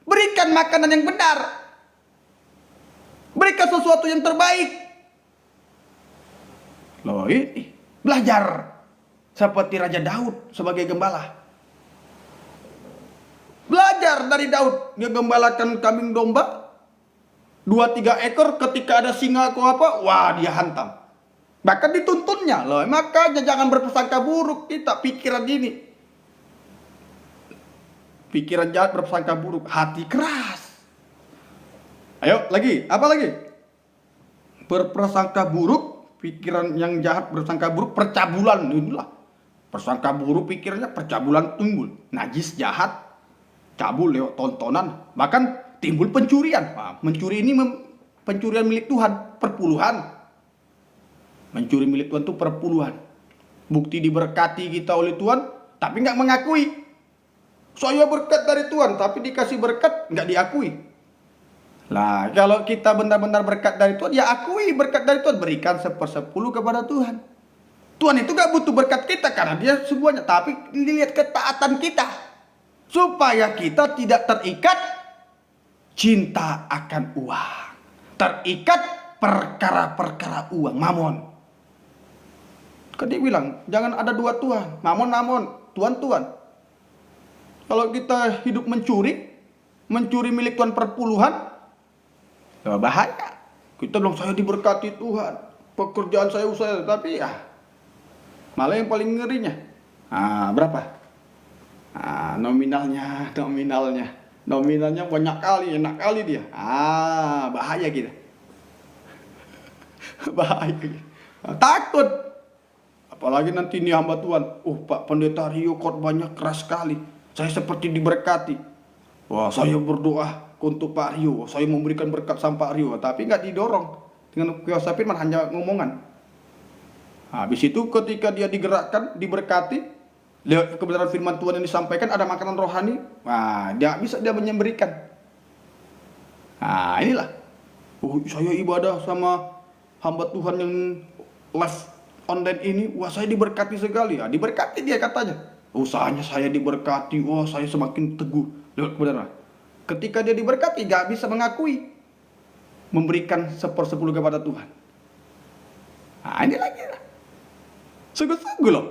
Berikan makanan yang benar. Berikan sesuatu yang terbaik. Loh ini, Belajar seperti Raja Daud sebagai gembala. Belajar dari Daud, dia gembalakan kambing domba 2-3 ekor, ketika ada singa atau apa, wah dia hantam. Bahkan dituntunnya loh. Makanya jangan berprasangka buruk kita, pikiran ini. Pikiran jahat, berprasangka buruk, hati keras. Ayo lagi, apa lagi? Berprasangka buruk, pikiran yang jahat, berprasangka buruk, percabulan. Inilah persangka buruk, pikirannya percabulan timbul. Najis, jahat, cabul lewat tontonan, bahkan timbul pencurian. Nah, mencuri ini pencurian milik Tuhan, perpuluhan. Mencuri milik Tuhan itu perpuluhan. Bukti diberkati kita oleh Tuhan, tapi nggak mengakui. Saya berkat dari Tuhan, tapi dikasih berkat nggak diakui. Lah, kalau kita benar-benar berkat dari Tuhan, ya akui berkat dari Tuhan, berikan 1/10 kepada Tuhan. Tuhan itu nggak butuh berkat kita karena Dia semuanya, tapi dilihat ketaatan kita, supaya kita tidak terikat cinta akan uang, terikat perkara-perkara uang, mamon. Kan dia bilang, jangan ada dua Tuhan, mamon, Tuhan. Kalau kita hidup mencuri milik Tuhan perpuluhan, ya bahaya. Kita bilang, saya diberkati Tuhan, pekerjaan saya, usaha, tapi ya malah yang paling ngerinya, berapa? Nominalnya banyak kali, enak kali dia. Bahaya kita. Bahaya kita. Takut. Apalagi nanti ini hamba Tuhan. Pak Pendeta Rio khotbahnya keras sekali. Saya seperti diberkati. Wah, saya berdoa untuk Pak Rio. Saya memberikan berkat sama Pak Rio. Tapi nggak didorong. Dengan kuasa firman, hanya ngomongan. Habis itu ketika dia digerakkan, diberkati, lewat kebenaran firman Tuhan yang disampaikan, ada makanan rohani, dia bisa dia memberikan. Inilah. Saya ibadah sama hamba Tuhan yang live online ini, saya diberkati sekali. Diberkati dia katanya. Usahanya saya diberkati, saya semakin teguh lewat kebenaran. Ketika dia diberkati, gak bisa mengakui memberikan 1/10 kepada Tuhan. Ini lagi lah. Sungguh-sungguh loh.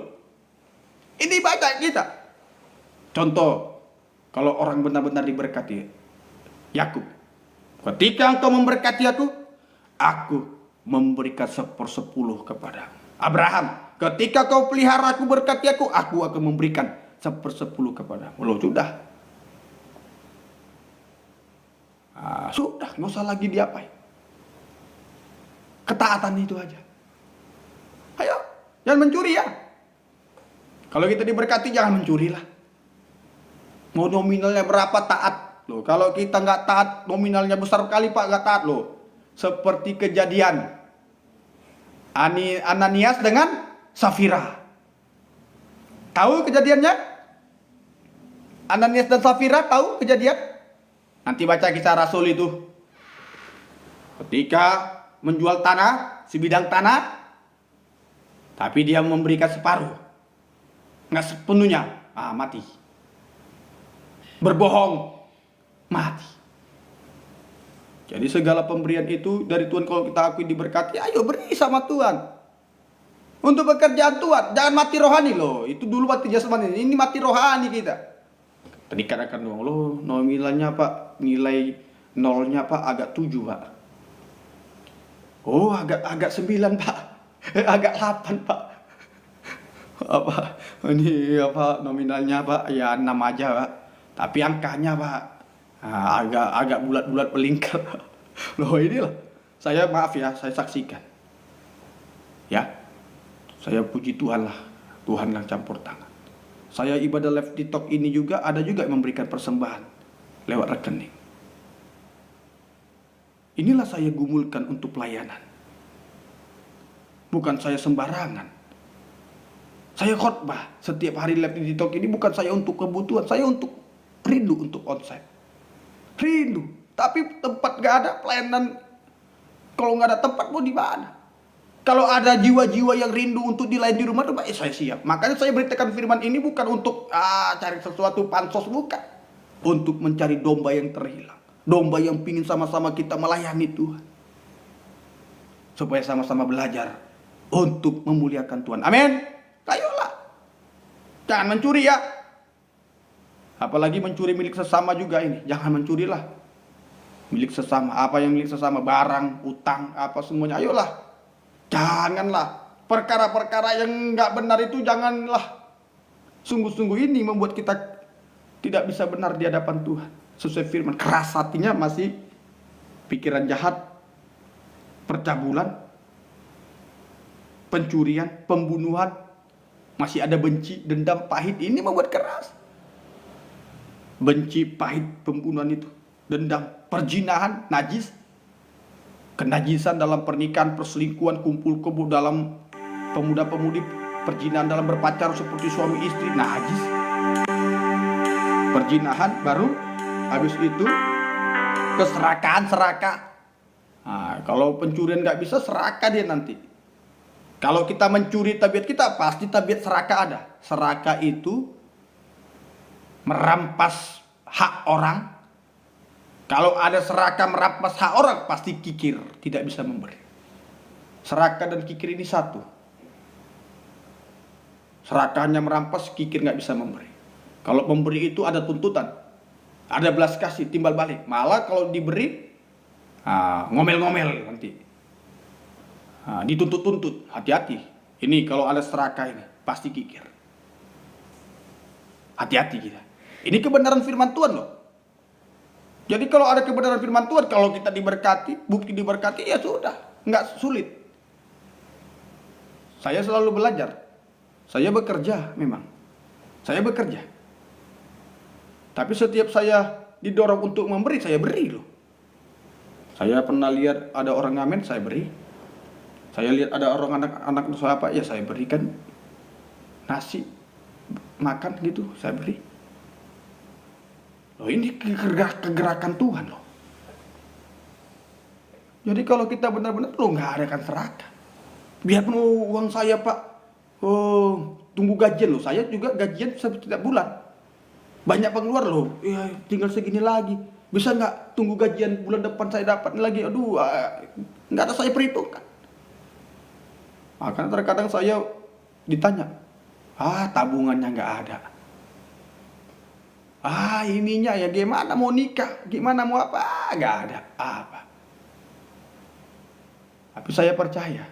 Ini banyak kita. Contoh, kalau orang benar-benar diberkati, Yakub, ketika engkau memberkati aku memberikan 1/10 kepada Abraham. Ketika kau pelihara aku, berkati aku akan memberikan 1/10 kepada. Loh, sudah. Sudah, nggak usah lagi diapain. Ketaatan itu aja. Ayo, jangan mencuri ya. Kalau kita diberkati, jangan mencuri lah. Mau nominalnya berapa, taat loh. Kalau kita nggak taat, nominalnya besar kali Pak, nggak taat loh. Seperti kejadian Ananias dengan Safira. Tahu kejadiannya? Ananias dan Safira tahu kejadian? Nanti baca kisah Rasul itu. Ketika menjual tanah, sebidang tanah, tapi dia memberikan separuh, nggak sepenuhnya, mati. Berbohong, mati. Jadi segala pemberian itu dari Tuhan, kalau kita akui diberkati, ayo beri sama Tuhan. Untuk pekerjaan Tuhan, jangan mati rohani loh. Itu dulu mati jasmani, ini mati rohani kita. Tadi katakan dong, loh nominalnya Pak, nilai nolnya Pak agak 7 Pak. Oh agak 9 Pak. Agak 8 Pak. Nominalnya Pak, ya 6 aja Pak. Tapi angkanya Pak, agak bulat-bulat melingkar. Loh inilah, saya maaf ya, saya saksikan. Ya, saya puji Tuhan lah, Tuhan yang campur tangan. Saya ibadah live TikTok ini juga, ada juga yang memberikan persembahan lewat rekening. Inilah saya gumulkan untuk pelayanan. Bukan saya sembarangan. Saya khotbah setiap hari live di TikTok ini bukan saya untuk kebutuhan, saya untuk rindu untuk onsite. Rindu, tapi tempat gak ada pelayanan. Kalau gak ada tempat mau di mana? Kalau ada jiwa-jiwa yang rindu untuk dilayani di rumah, saya siap. Makanya saya beritakan firman ini bukan untuk cari sesuatu pansos, bukan. Untuk mencari domba yang terhilang. Domba yang pingin sama-sama kita melayani Tuhan. Supaya sama-sama belajar untuk memuliakan Tuhan. Amin. Ayolah. Jangan mencuri ya. Apalagi mencuri milik sesama juga ini. Jangan mencurilah. Milik sesama. Apa yang milik sesama? Barang, utang, apa semuanya. Ayolah. Janganlah. Perkara-perkara yang nggak benar itu janganlah. Sungguh-sungguh ini membuat kita tidak bisa benar di hadapan Tuhan. Sesuai firman. Keras hatinya masih pikiran jahat. Percabulan. Pencurian. Pembunuhan. Masih ada benci, dendam, pahit. Ini membuat keras. Benci, pahit, pembunuhan itu. Dendam, perzinahan, najis. Kenajisan dalam pernikahan, perselingkuhan, kumpul kebo dalam pemuda-pemudi, perzinahan dalam berpacar seperti suami istri, najis. Perzinahan baru, habis itu keserakahan, serakah. Nah, kalau pencurian nggak bisa, serakah dia nanti. Kalau kita mencuri tabiat kita, pasti tabiat serakah ada. Serakah itu merampas hak orang. Kalau ada serakah merampas hak orang, pasti kikir, tidak bisa memberi. Serakah dan kikir ini satu. Serakahnya merampas, kikir nggak bisa memberi. Kalau memberi itu ada tuntutan, ada belas kasih, timbal balik. Malah kalau diberi, ngomel-ngomel nanti. Dituntut-tuntut, hati-hati. Ini kalau ada serakah ini, pasti kikir. Hati-hati kita. Ini kebenaran firman Tuhan loh. Jadi kalau ada kebenaran firman Tuhan, kalau kita diberkati, bukti diberkati, ya sudah. Nggak sulit. Saya selalu belajar. Saya bekerja memang. Saya bekerja. Tapi setiap saya didorong untuk memberi, saya beri loh. Saya pernah lihat ada orang ngamen, saya beri. Saya lihat ada orang anak saya apa, ya saya berikan nasi, makan gitu, saya beri. Loh, ini kegerakan Tuhan loh. Jadi kalau kita benar-benar nggak ada kan serakah. Biarpun uang saya Pak, tunggu gajian loh. Saya juga gajian setiap bulan. Banyak pengeluar loh. Ya tinggal segini lagi. Bisa nggak tunggu gajian bulan depan saya dapat lagi? Aduh, nggak ada saya perhitungkan. Makanya terkadang saya ditanya, tabungannya nggak ada. Ininya ya gimana mau nikah, gimana mau apa, nggak ada apa. Tapi saya percaya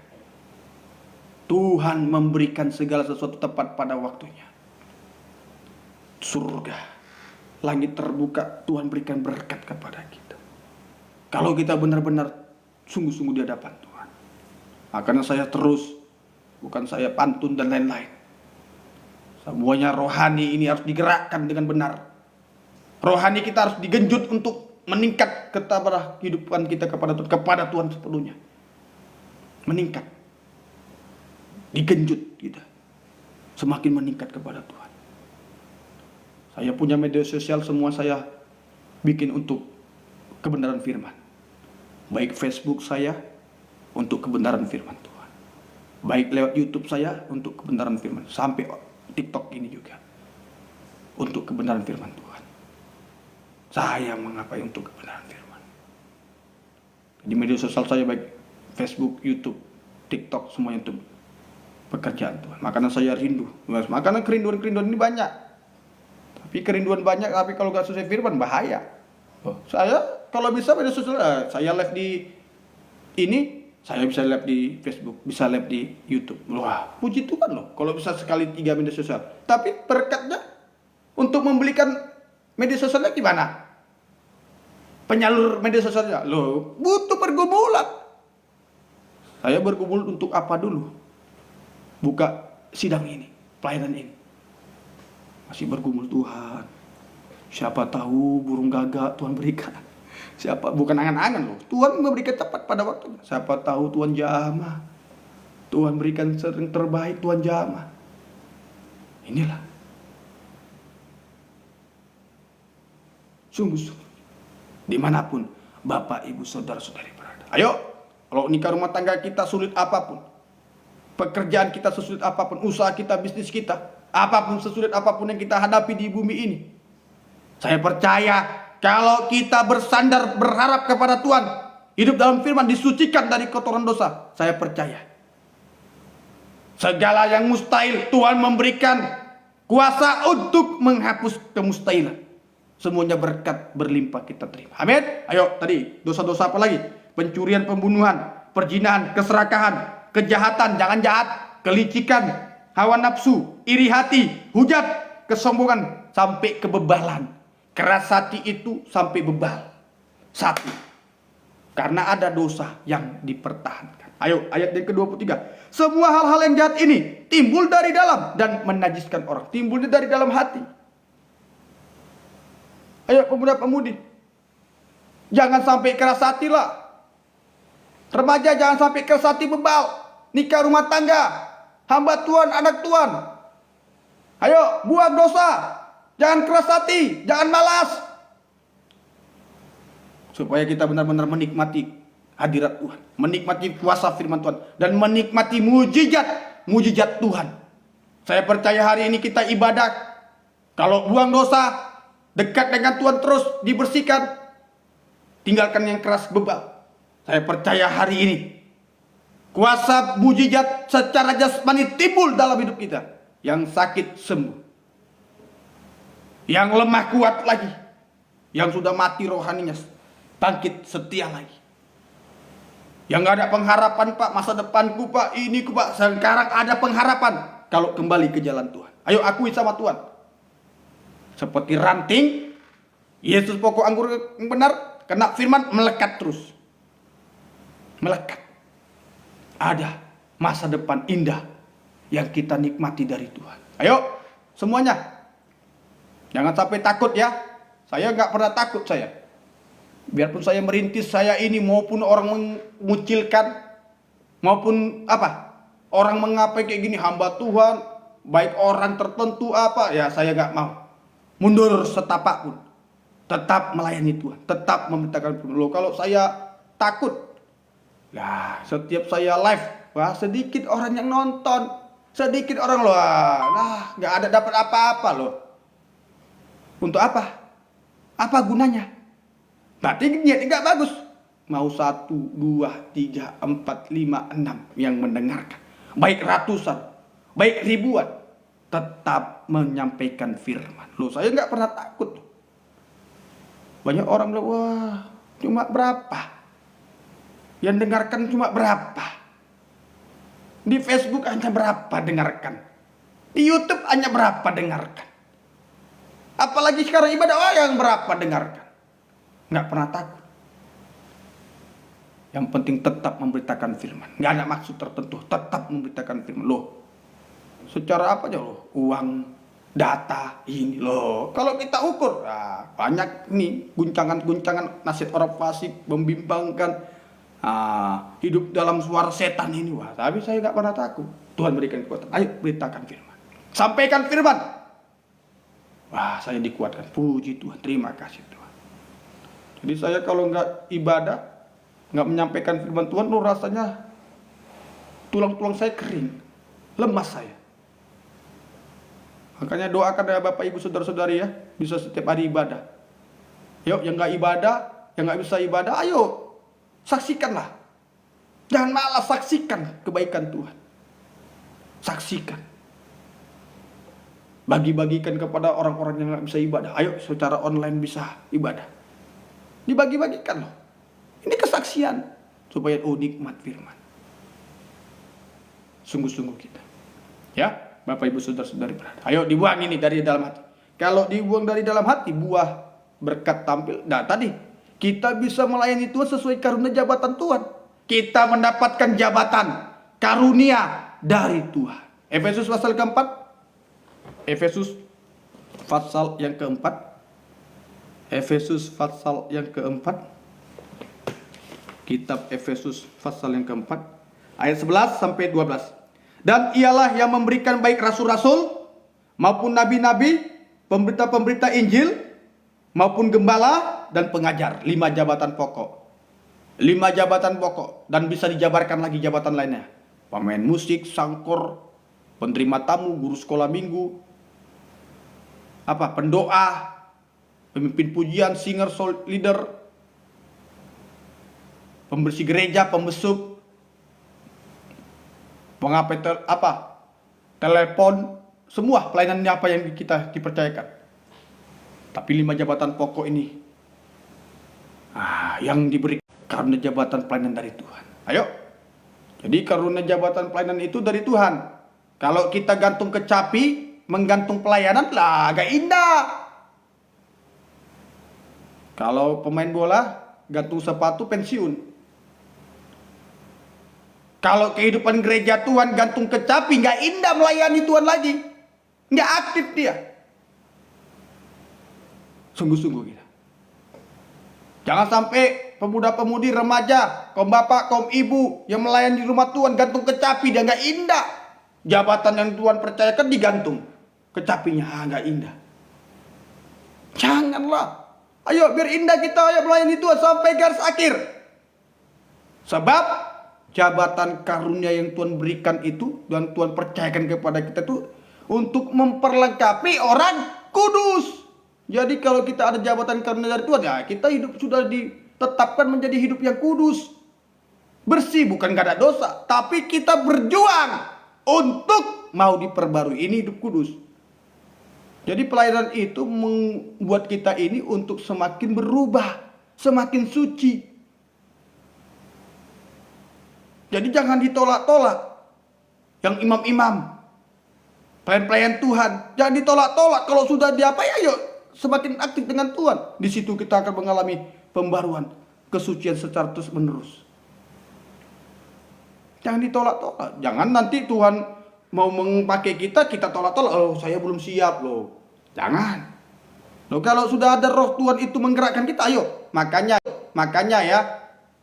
Tuhan memberikan segala sesuatu tepat pada waktunya. Surga, langit terbuka, Tuhan berikan berkat kepada kita. Kalau kita benar-benar sungguh-sungguh di hadapan Tuhan. Makanya saya terus, bukan saya pantun dan lain-lain. Semuanya rohani ini harus digerakkan dengan benar. Rohani kita harus digenjot untuk meningkat kepada kehidupan kita kepada Tuhan sepenuhnya. Meningkat. Digenjot kita. Semakin meningkat kepada Tuhan. Saya punya media sosial, semua saya bikin untuk kebenaran firman. Baik Facebook saya untuk kebenaran firman Tuhan. Baik lewat YouTube saya untuk kebenaran firman. Sampai TikTok ini juga. Untuk kebenaran firman Tuhan. Saya mengapai untuk kebenaran firman. Di media sosial saya baik Facebook, YouTube, TikTok, semuanya untuk pekerjaan Tuhan. Makanya saya rindu. Makanya kerinduan-kerinduan ini banyak. Tapi kerinduan banyak, tapi kalau gak sesuai firman bahaya. Saya kalau bisa media sosial, saya live di ini, saya bisa live di Facebook, bisa live di YouTube. Wah, puji Tuhan loh. Kalau bisa sekali 3 media sosial. Tapi berkatnya untuk membelikan media sosialnya gimana? Penyalur media sosialnya, loh, butuh pergumulan. Saya bergumul untuk apa dulu? Buka sidang ini, pelayanan ini. Masih bergumul Tuhan. Siapa tahu burung gagak Tuhan berikan. Siapa, bukan angan-angan loh. Tuhan memberikan tepat pada waktunya. Siapa tahu Tuhan jamah. Tuhan berikan yang terbaik, Tuhan jamah. Inilah. Sungguh-sungguh. Dimanapun Bapak, Ibu, Saudara-saudari berada. Ayo, kalau nikah rumah tangga kita sulit apapun. Pekerjaan kita sesulit apapun. Usaha kita, bisnis kita. Apapun sesulit apapun yang kita hadapi di bumi ini. Saya percaya kalau kita bersandar berharap kepada Tuhan. Hidup dalam firman disucikan dari kotoran dosa. Saya percaya Segala yang mustahil, Tuhan memberikan kuasa untuk menghapus kemustahilan. Semuanya berkat berlimpah kita terima. Amin. Ayo tadi dosa-dosa apa lagi? Pencurian, pembunuhan, perzinahan, keserakahan, kejahatan, jangan jahat, kelicikan, hawa nafsu, iri hati, hujat, kesombongan, sampai kebebalan. Keras hati itu sampai bebal. Satu. Karena ada dosa yang dipertahankan. Ayo ayat yang ke-23. Semua hal-hal yang jahat ini timbul dari dalam dan menajiskan orang. Timbulnya dari dalam hati. Ayo pemuda-pemudi, jangan sampai keras hati lah. Remaja jangan sampai keras hati, bebal. Nikah rumah tangga, hamba Tuhan, anak Tuhan. Ayo buang dosa. Jangan keras hati, jangan malas. Supaya kita benar-benar menikmati hadirat Tuhan, menikmati kuasa firman Tuhan, dan menikmati mujizat Tuhan. Saya percaya hari ini kita ibadah, kalau buang dosa, dekat dengan Tuhan terus dibersihkan, tinggalkan yang keras bebal. Saya percaya hari ini kuasa mujizat secara jasmani timbul dalam hidup kita. Yang sakit sembuh, yang lemah kuat lagi, yang sudah mati rohaninya bangkit setia lagi. Yang gak ada pengharapan, Pak, masa depanku, Pak, ini ku, Pak, sekarang ada pengharapan kalau kembali ke jalan Tuhan. Ayo akui sama Tuhan. Seperti ranting, Yesus pokok anggur yang benar, kena firman, melekat terus. Melekat. Ada masa depan indah yang kita nikmati dari Tuhan. Ayo semuanya, jangan sampai takut ya. Saya gak pernah takut saya. Biarpun saya merintis saya ini, maupun orang mengucilkan, maupun apa, orang mengapai kayak gini, hamba Tuhan, baik orang tertentu apa, ya saya gak mau mundur setapak pun. Tetap melayani Tuhan, tetap memberitakan firman. Loh, kalau saya takut, lah setiap saya live, wah sedikit orang yang nonton, sedikit orang loh, nah gak ada dapat apa-apa loh. Untuk apa? Apa gunanya? Berarti niatnya nggak bagus. Mau 1, 2, 3, 4, 5, 6 yang mendengarkan, baik ratusan, baik ribuan, tetap menyampaikan firman. Loh, saya nggak pernah takut. Banyak orang bilang, wah cuma berapa? Yang dengarkan cuma berapa? Di Facebook hanya berapa dengarkan? Di YouTube hanya berapa dengarkan? Apalagi sekarang ibadah, yang berapa dengarkan? Nggak pernah takut. Yang penting tetap memberitakan firman. Nggak ada maksud tertentu, tetap memberitakan firman. Loh, secara apa aja loh? Uang, data, ini loh. Kalau kita ukur, banyak nih guncangan-guncangan nasihat orang fasik, membimbangkan, hidup dalam suara setan ini. Wah, tapi saya nggak pernah takut. Tuhan berikan kekuatan. Ayo beritakan firman. Sampaikan firman. Wah, saya dikuatkan. Puji Tuhan, terima kasih Tuhan. Jadi saya kalau nggak ibadah, nggak menyampaikan firman Tuhan, loh rasanya tulang-tulang saya kering, lemas saya. Makanya doakan ya Bapak Ibu Saudara-saudari ya, bisa setiap hari ibadah. Yuk, yang nggak ibadah, yang nggak bisa ibadah, ayo saksikanlah. Jangan malas, saksikan kebaikan Tuhan. Saksikan. Bagi-bagikan kepada orang-orang yang nggak bisa ibadah. Ayo secara online bisa ibadah. Dibagi-bagikan loh. Ini kesaksian supaya nikmat firman. Sungguh-sungguh kita. Ya, Bapak Ibu Saudara-saudari berada. Ayo dibuang ini dari dalam hati. Kalau dibuang dari dalam hati, buah berkat tampil. Nah, tadi kita bisa melayani Tuhan sesuai karunia jabatan Tuhan. Kita mendapatkan jabatan karunia dari Tuhan. Efesus pasal keempat. Efesus pasal yang keempat. Efesus pasal yang keempat. Kitab Efesus pasal yang keempat, ayat 11 sampai 12. Dan ialah yang memberikan baik rasul-rasul maupun nabi-nabi, pemberita-pemberita Injil maupun gembala dan pengajar. 5 jabatan pokok. 5 jabatan pokok, dan bisa dijabarkan lagi jabatan lainnya. Pemain musik, sangkor, penerima tamu, guru sekolah minggu, pendoa, pemimpin pujian, singer, soul leader, pembersih gereja, pembesuk, telepon, semua pelayanannya apa yang kita dipercayakan. Tapi 5 jabatan pokok ini yang diberi karena jabatan pelayanan dari Tuhan. Ayo. Jadi karunia jabatan pelayanan itu dari Tuhan. Kalau kita gantung kecapi, menggantung pelayanan lah agak indah. Kalau pemain bola gantung sepatu pensiun. Kalau kehidupan gereja Tuhan gantung kecapi, nggak indah melayani Tuhan lagi, nggak aktif dia. Sungguh-sungguh kita. Jangan sampai pemuda-pemudi, remaja, kaum bapak, kaum ibu yang melayani di rumah Tuhan gantung kecapi, dia nggak indah. Jabatan yang Tuhan percayakan digantung kecapinya, nggak indah. Janganlah. Ayo biar indah kita, ayo melayani Tuhan sampai garis akhir. Sebab jabatan karunia yang Tuhan berikan itu dan Tuhan percayakan kepada kita itu untuk memperlengkapi orang kudus. Jadi kalau kita ada jabatan karunia dari Tuhan, ya kita hidup sudah ditetapkan menjadi hidup yang kudus. Bersih, bukan gak ada dosa. Tapi kita berjuang untuk mau diperbarui. Ini hidup kudus. Jadi pelayanan itu membuat kita ini untuk semakin berubah, semakin suci. Jadi jangan ditolak-tolak. Yang imam-imam, pelayan-pelayan Tuhan, jangan ditolak-tolak. Kalau sudah diapai, ayo semakin aktif dengan Tuhan. Di situ kita akan mengalami pembaruan, kesucian secara terus-menerus. Jangan ditolak-tolak. Jangan nanti Tuhan mau memakai kita tolak-tolak. Oh, saya belum siap loh. Jangan. Loh, kalau sudah ada roh Tuhan itu menggerakkan kita, ayo. Makanya ya,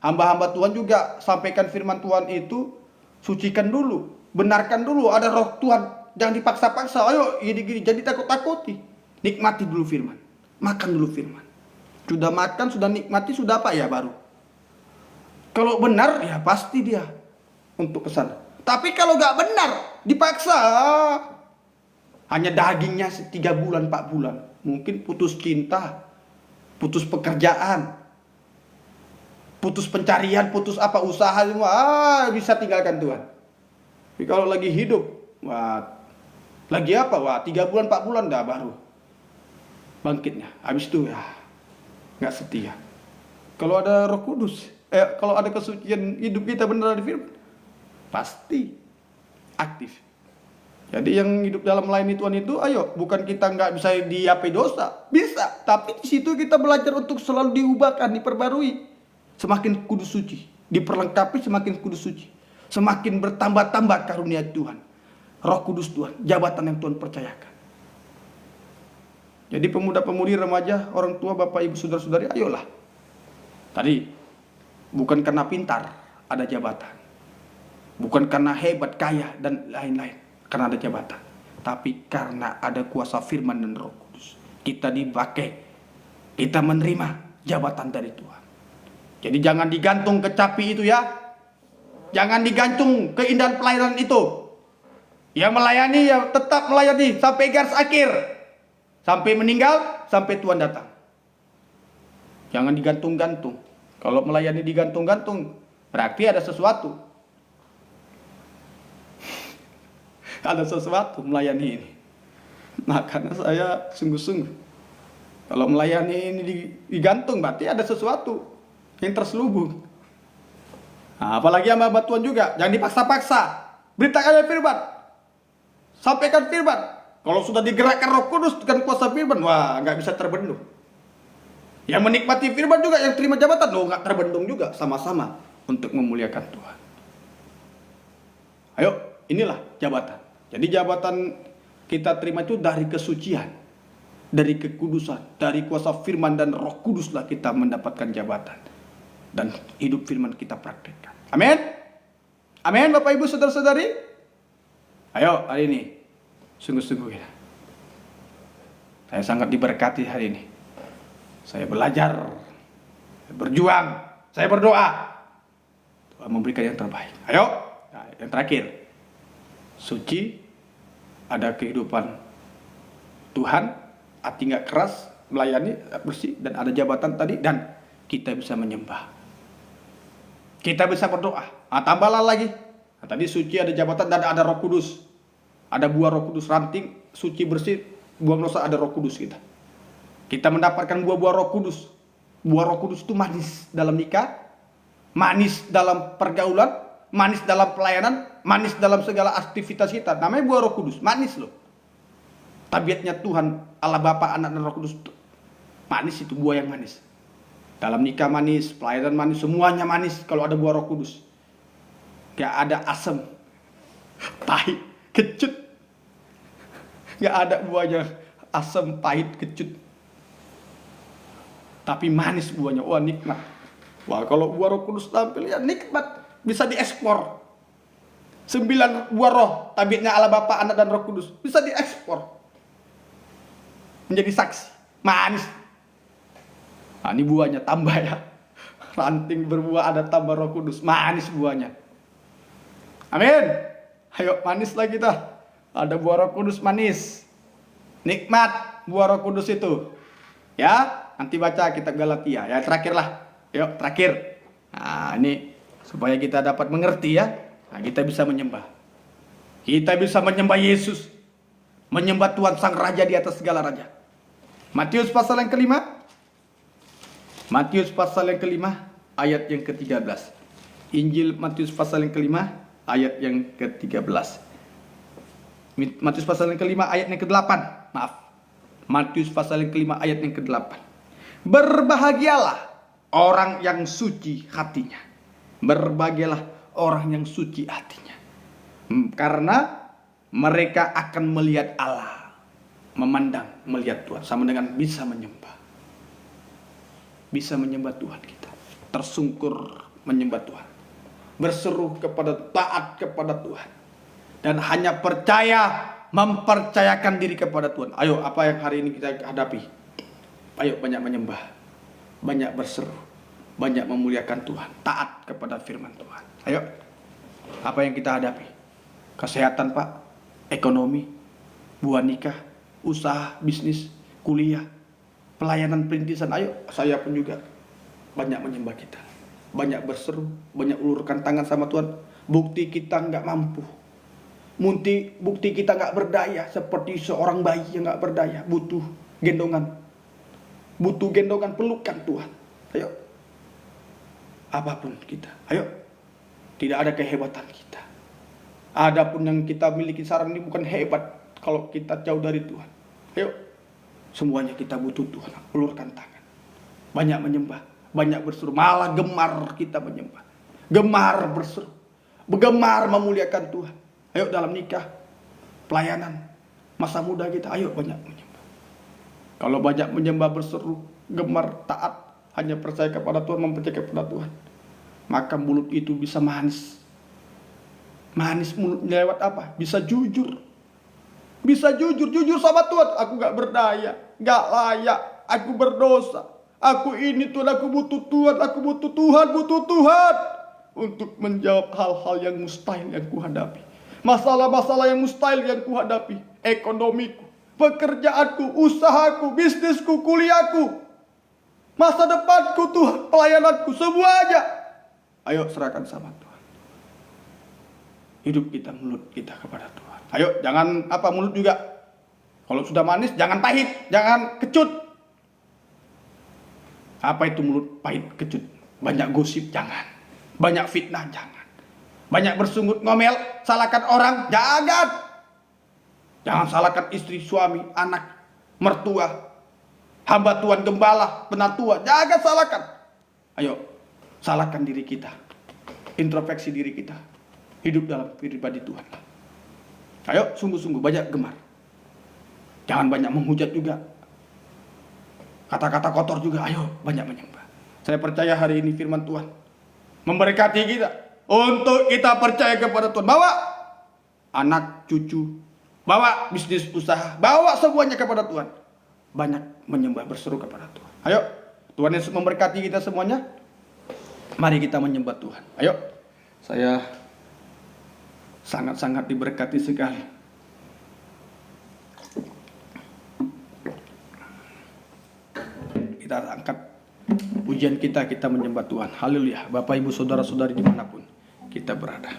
hamba-hamba Tuhan juga sampaikan firman Tuhan itu, sucikan dulu, benarkan dulu, ada roh Tuhan. Jangan dipaksa-paksa. Ayo, gini-gini, jadi takut-takuti. Nikmati dulu firman. Makan dulu firman. Sudah makan, sudah nikmati, sudah apa ya baru. Kalau benar, ya pasti dia untuk kesana. Tapi kalau gak benar, dipaksa. Hanya dagingnya 3 bulan, 4 bulan. Mungkin putus cinta, putus pekerjaan, putus pencarian, putus apa, usaha semua. Bisa tinggalkan Tuhan. Tapi kalau lagi hidup, lagi apa? 3 bulan, 4 bulan dah baru bangkitnya. Habis itu ya gak setia. Kalau ada Roh Kudus, kalau ada kesucian hidup kita benar di firman, pasti aktif. Jadi yang hidup dalam melayani Tuhan itu, ayo, bukan kita nggak bisa diapai dosa, bisa. Tapi di situ kita belajar untuk selalu diubahkan, diperbarui, semakin kudus suci, diperlengkapi semakin kudus suci, semakin bertambah-tambah karunia Tuhan, Roh Kudus Tuhan, jabatan yang Tuhan percayakan. Jadi pemuda-pemudi, remaja, orang tua, bapak, ibu, saudara-saudari, ayolah. Tadi bukan karena pintar ada jabatan. Bukan karena hebat, kaya, dan lain-lain. Karena ada jabatan. Tapi karena ada kuasa firman dan Roh Kudus. Kita dipakai. Kita menerima jabatan dari Tuhan. Jadi jangan digantung kecapi itu ya. Jangan digantung keindahan pelayanan itu. Yang melayani ya tetap melayani sampai garis akhir. Sampai meninggal, sampai Tuhan datang. Jangan digantung-gantung. Kalau melayani digantung-gantung, berarti ada sesuatu. Ada sesuatu melayani ini. Makanya saya sungguh-sungguh. Kalau melayani ini digantung, berarti ada sesuatu yang terselubung. Nah, apalagi sama Tuhan juga. Jangan dipaksa-paksa. Beritakan firman. Sampaikan firman. Kalau sudah digerakkan Roh Kudus dengan kuasa firman, nggak bisa terbendung. Yang menikmati firman juga, yang terima jabatan, nggak terbendung juga. Sama-sama untuk memuliakan Tuhan. Ayo, inilah jabatan. Jadi jabatan kita terima itu dari kesucian, dari kekudusan, dari kuasa firman dan Roh Kuduslah kita mendapatkan jabatan. Dan hidup firman kita praktekkan. Amin. Amin, Bapak Ibu Saudara-saudari. Ayo hari ini sungguh-sungguh ya. Saya sangat diberkati hari ini. Saya belajar, saya berjuang, saya berdoa. Tuhan memberikan yang terbaik. Ayo, yang terakhir. Suci, ada kehidupan Tuhan, hati nggak keras, melayani, bersih, dan ada jabatan tadi, dan kita bisa menyembah. Kita bisa berdoa. Tambahlah lagi. Tadi suci, ada jabatan, dan ada Roh Kudus. Ada buah Roh Kudus, ranting, suci, bersih, buang dosa, ada Roh Kudus kita. Kita mendapatkan buah-buah Roh Kudus. Buah Roh Kudus itu manis dalam nikah, manis dalam pergaulan, manis dalam pelayanan, manis dalam segala aktivitas kita. Namanya buah Roh Kudus, manis loh. Tabiatnya Tuhan, Allah Bapa, Anak, dan Roh Kudus. Manis itu buah yang manis. Dalam nikah manis, pelayanan manis, semuanya manis kalau ada buah Roh Kudus. Gak ada asam, pahit, kecut. Gak ada buahnya asam, pahit, kecut. Tapi manis buahnya, wah nikmat. Wah kalau buah Roh Kudus tampil ya nikmat, bisa diekspor. 9 buah roh, tabiatnya Allah Bapa, Anak, dan Roh Kudus, bisa diekspor. Menjadi saksi, manis. Nah ini buahnya tambah ya. Ranting berbuah ada tambah Roh Kudus, manis buahnya. Amin. Ayo manis lah kita. Ada buah Roh Kudus manis. Nikmat buah Roh Kudus itu. Ya, nanti baca kita Galatia. Ya terakhir lah. Yuk terakhir. Nah ini supaya kita dapat mengerti ya. Nah, kita bisa menyembah. Kita bisa menyembah Yesus. Menyembah Tuhan Sang Raja di atas segala raja. Matius pasal yang kelima. Matius pasal yang kelima ayat yang ke-13. Injil Matius pasal yang kelima ayat yang ke-13. Matius pasal yang kelima ayat yang ke-8. Maaf. Matius pasal yang kelima ayat yang ke-8. Berbahagialah orang yang suci hatinya. Berbahagialah orang yang suci hatinya. Karena mereka akan melihat Allah. Memandang, melihat Tuhan. Sama dengan bisa menyembah. Bisa menyembah Tuhan kita. Tersungkur menyembah Tuhan. Berseru kepada, taat kepada Tuhan. Dan hanya percaya, mempercayakan diri kepada Tuhan. Ayo, apa yang hari ini kita hadapi? Ayo banyak menyembah. Banyak berseru. Banyak memuliakan Tuhan. Taat kepada firman Tuhan. Ayo. Apa yang kita hadapi? Kesehatan Pak. Ekonomi. Buah nikah. Usaha, bisnis, kuliah. Pelayanan perintisan. Ayo, saya pun juga. Banyak menyembah kita. Banyak berseru. Banyak ulurkan tangan sama Tuhan. Bukti kita nggak mampu. Bukti kita nggak berdaya. Seperti seorang bayi yang nggak berdaya. Butuh gendongan. Butuh gendongan pelukan Tuhan. Ayo. Apapun kita. Ayo. Tidak ada kehebatan kita. Adapun yang kita miliki sekarang ini bukan hebat. Kalau kita jauh dari Tuhan. Ayo. Semuanya kita butuh Tuhan. Ulurkan tangan. Banyak menyembah. Banyak berseru. Malah gemar kita menyembah. Gemar berseru. Gemar memuliakan Tuhan. Ayo dalam nikah, pelayanan, masa muda kita, ayo banyak menyembah. Kalau banyak menyembah, berseru, gemar, taat, hanya percaya kepada Tuhan, mempercayai kepada Tuhan, maka mulut itu bisa manis. Manis mulut lewat apa? Bisa jujur. Bisa jujur sama Tuhan. Aku gak berdaya, gak layak, aku berdosa. Aku ini Tuhan, aku butuh Tuhan, aku butuh Tuhan, butuh Tuhan. Untuk menjawab hal-hal yang mustahil yang kuhadapi. Masalah-masalah yang mustahil yang kuhadapi. Ekonomiku, pekerjaanku, usahaku, bisnisku, kuliahku, masa depanku Tuhan, pelayananku, semuanya. Ayo serahkan sama Tuhan. Hidup kita, mulut kita kepada Tuhan. Ayo jangan mulut juga. Kalau sudah manis jangan pahit, jangan kecut. Apa itu mulut pahit, kecut? Banyak gosip jangan. Banyak fitnah jangan. Banyak bersungut ngomel, salahkan orang, jangan. Jangan salahkan istri, suami, anak, mertua, hamba Tuhan, gembala, penatua, jangan salahkan. Ayo, salahkan diri kita. Introspeksi diri kita. Hidup dalam pribadi Tuhan. Ayo, sungguh-sungguh banyak gemar. Jangan banyak menghujat juga. Kata-kata kotor juga, ayo banyak menyembah. Saya percaya hari ini firman Tuhan memberkati kita. Untuk kita percaya kepada Tuhan. Bawa anak, cucu. Bawa bisnis, usaha. Bawa semuanya kepada Tuhan. Banyak menyembah, berseru kepada Tuhan. Ayo. Tuhan Yesus memberkati kita semuanya. Mari kita menyembah Tuhan. Ayo. Saya sangat-sangat diberkati sekali. Kita angkat pujian kita menyembah Tuhan. Haleluya. Bapak, Ibu, Saudara-saudari dimanapun kita berada.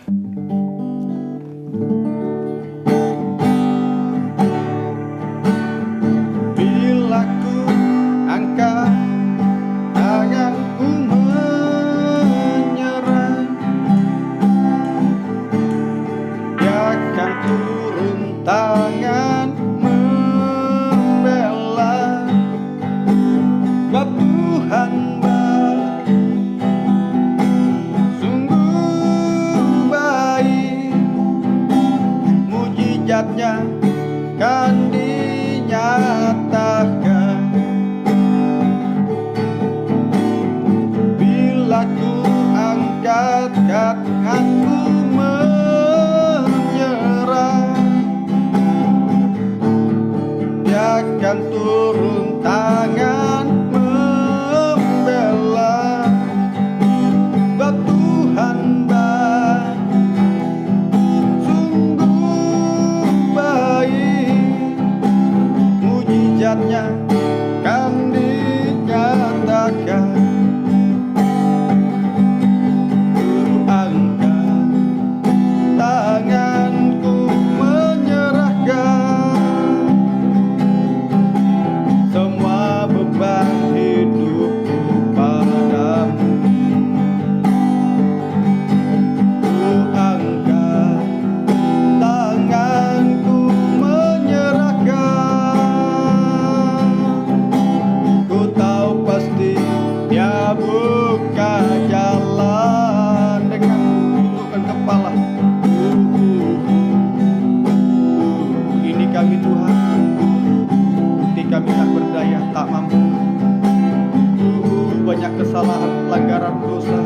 kesalahan, pelanggaran dosa.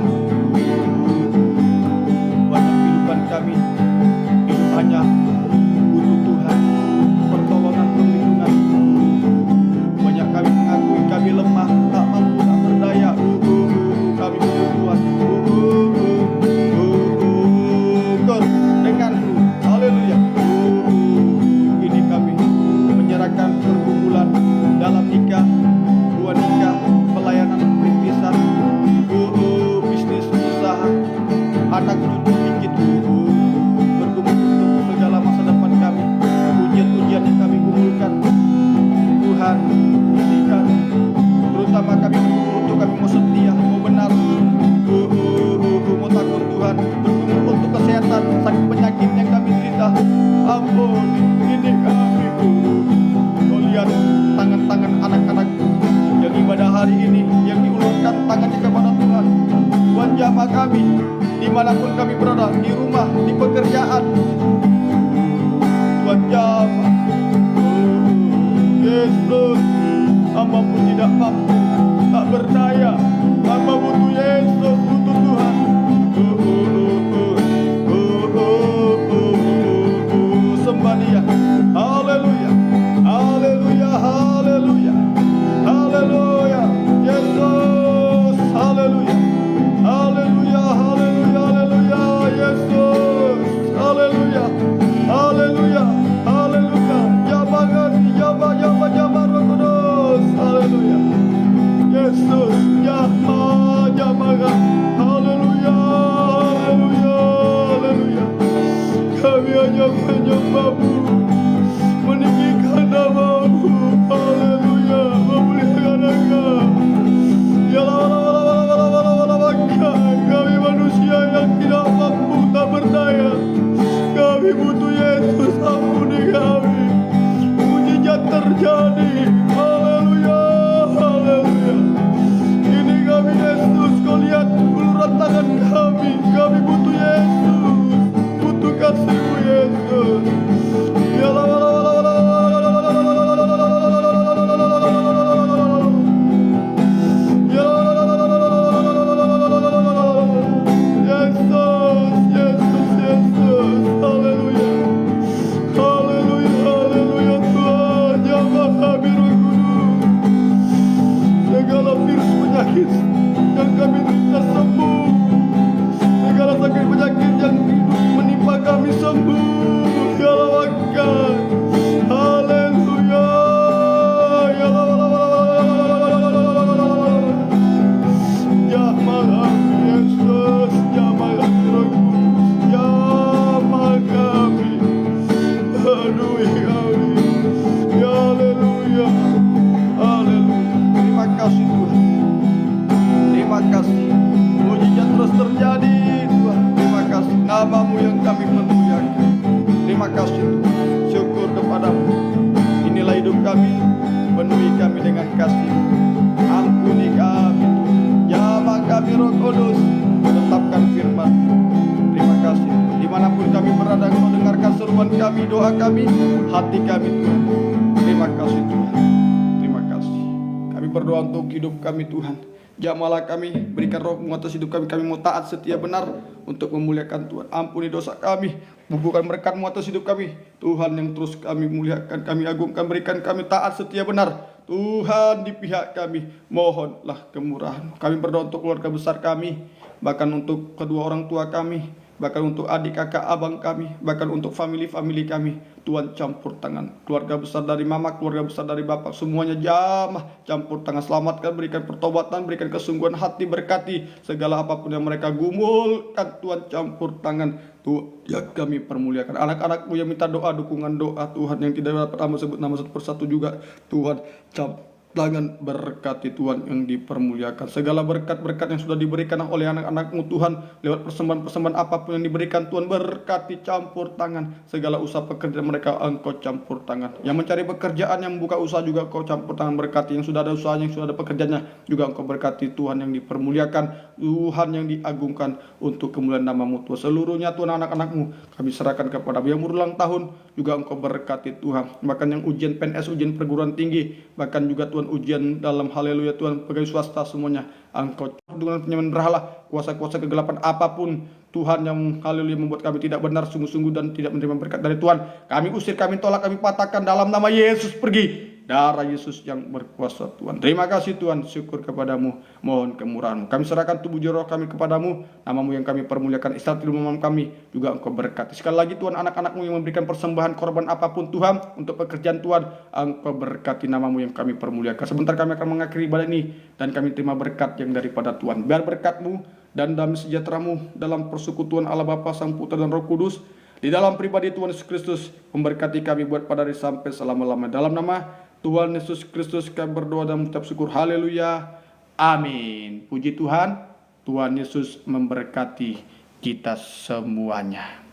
Banyak kehidupan kami hidup hanya butuh Tuhan, pertolongan, perlindungan. Banyak kami mengakui kami lemah, tak mampu, tak berdaya. Kami butuh Tuhan. Denganmu, haleluya. Ini kami menyerahkan pergumulan dalam nikah, buah nikah, pelayanan perintisan, bisnis, usaha, anak cucu dikit, bergumul untuk segala masa depan kami, ujian-ujian yang kami gumulkan. Tuhan, berikan, terutama kami bergumul untuk kami mau setia, mau benar, mau takut Tuhan, bergumul untuk kesehatan, sakit penyakit yang kami derita. Ampun, ini kami. Kau lihat tangan-tangan anak-anakku yang ibadah hari ini, yang diulurkan tangannya kepada Tuhan. Tuhan jamah kami, dimanapun kami berada, di rumah, di pekerjaan. Tuhan jamah. Yesus, hamba pun tidak mampu, tak berdaya. Hamba butuh Yesus, butuh Tuhan. Sembah Dia. Haleluya, haleluya, haleluya, haleluya. Yesus, haleluya, haleluya, haleluya, haleluya. Yesus, haleluya, haleluya, haleluya. Jamaah, jamaah Roh Kudus, haleluya. Yesus, jamaah, haleluya, haleluya, haleluya. Kami hanya menyembah-Mu, meninggikan nama-Mu, haleluya, memuliakan Engkau. Ya Allah, kami manusia yang tidak mampu, tak berdaya. Kami butuh Yesus, ampuni kami. Mujizat terjadi, haleluya, haleluya. Ini kami Yesus, Kau lihat uluran tangan kami butuh Yesus, butuh kasih-Mu Yesus. Ya Allah, yang kami derita sembuh, segala sakit penyakit yang menimpa kami sembuh. Ya Allah, haleluya, ya Allah, jamaah Yesus, jamaah Roh Kudus, jamaah kami, aduh kami, ya haleluya, haleluya. Terima kasih Tuhan. Terima kasih, mujizat terus terjadi Tuhan. Terima kasih, nama-Mu yang kami permuliakan. Terima kasih Tuhan, syukur kepadamu. Inilah hidup kami, penuhi kami dengan kasih. Ampuni kami Tuhan, jamah kami Roh Kudus, tetapkan firman. Terima kasih, dimanapun kami berada, Kau dengarkan seruan kami, doa kami, hati kami Tuhan. Terima kasih Tuhan, terima kasih. Kami berdoa untuk hidup kami Tuhan. Jamalah kami, berikan Roh-Mu atas hidup kami mau taat, setia, benar untuk memuliakan Tuhan. Ampuni dosa kami, bubuhkan berkat-Mu atas hidup kami. Tuhan yang terus kami muliakan, kami agungkan, berikan kami taat, setia, benar. Tuhan di pihak kami, mohonlah kemurahan. Kami berdoa untuk keluarga besar kami, bahkan untuk kedua orang tua kami, bahkan untuk adik kakak abang kami, bahkan untuk family kami. Tuhan campur tangan, keluarga besar dari mama, keluarga besar dari bapak, semuanya jamah campur tangan, selamatkan, berikan pertobatan, berikan kesungguhan hati, berkati segala apapun yang mereka gumulkan. Tuhan campur tangan, Tuhan ya kami permuliakan. Anak-anak-Mu yang minta doa, dukungan doa Tuhan, yang tidak dapat kami sebut nama satu persatu juga, Tuhan campur tangan, berkati Tuhan yang dipermuliakan. Segala berkat-berkat yang sudah diberikan oleh anak-anak-Mu Tuhan, lewat persembahan-persembahan apapun yang diberikan Tuhan, berkati, campur tangan. Segala usaha pekerjaan mereka Engkau campur tangan. Yang mencari pekerjaan, yang buka usaha juga Engkau campur tangan, berkati. Yang sudah ada usahanya, yang sudah ada pekerjaannya juga Engkau berkati. Tuhan yang dipermuliakan, Tuhan yang diagungkan untuk kemuliaan nama-Mu Tuhan. Seluruhnya Tuhan, anak-anak-Mu kami serahkan kepada-Mu. Yang berulang tahun juga Engkau berkati Tuhan. Bahkan yang ujian PNS, ujian perguruan tinggi, bahkan juga Tuhan ujian dalam haleluya Tuhan pegawai swasta, semuanya Engkau dengan penyembahan berhala, kuasa-kuasa kegelapan apapun Tuhan yang haleluya membuat kami tidak benar sungguh-sungguh dan tidak menerima berkat dari Tuhan, kami usir, kami tolak, kami patahkan dalam nama Yesus. Pergi, darah Yesus yang berkuasa Tuhan. Terima kasih Tuhan, syukur kepadamu, mohon kemurahan-Mu. Kami serahkan tubuh jiwa roh kami kepadamu, namamu yang kami permuliakan, istirahat di rumah kami juga Engkau berkati. Sekali lagi Tuhan, anak-anak-Mu yang memberikan persembahan korban apapun Tuhan untuk pekerjaan Tuhan, Engkau berkati, namamu yang kami permuliakan. Sebentar kami akan mengakhiri ibadah ini dan kami terima berkat yang daripada Tuhan. Biar berkat-Mu dan damai sejahtera-Mu dalam persekutuan Allah Bapa, Sang Putra dan Roh Kudus di dalam pribadi Tuhan Yesus Kristus memberkati kami buat pada hari sampai selama-lamanya. Dalam nama Tuhan Yesus Kristus kami berdoa dan mengucap syukur. Haleluya. Amin. Puji Tuhan. Tuhan Yesus memberkati kita semuanya.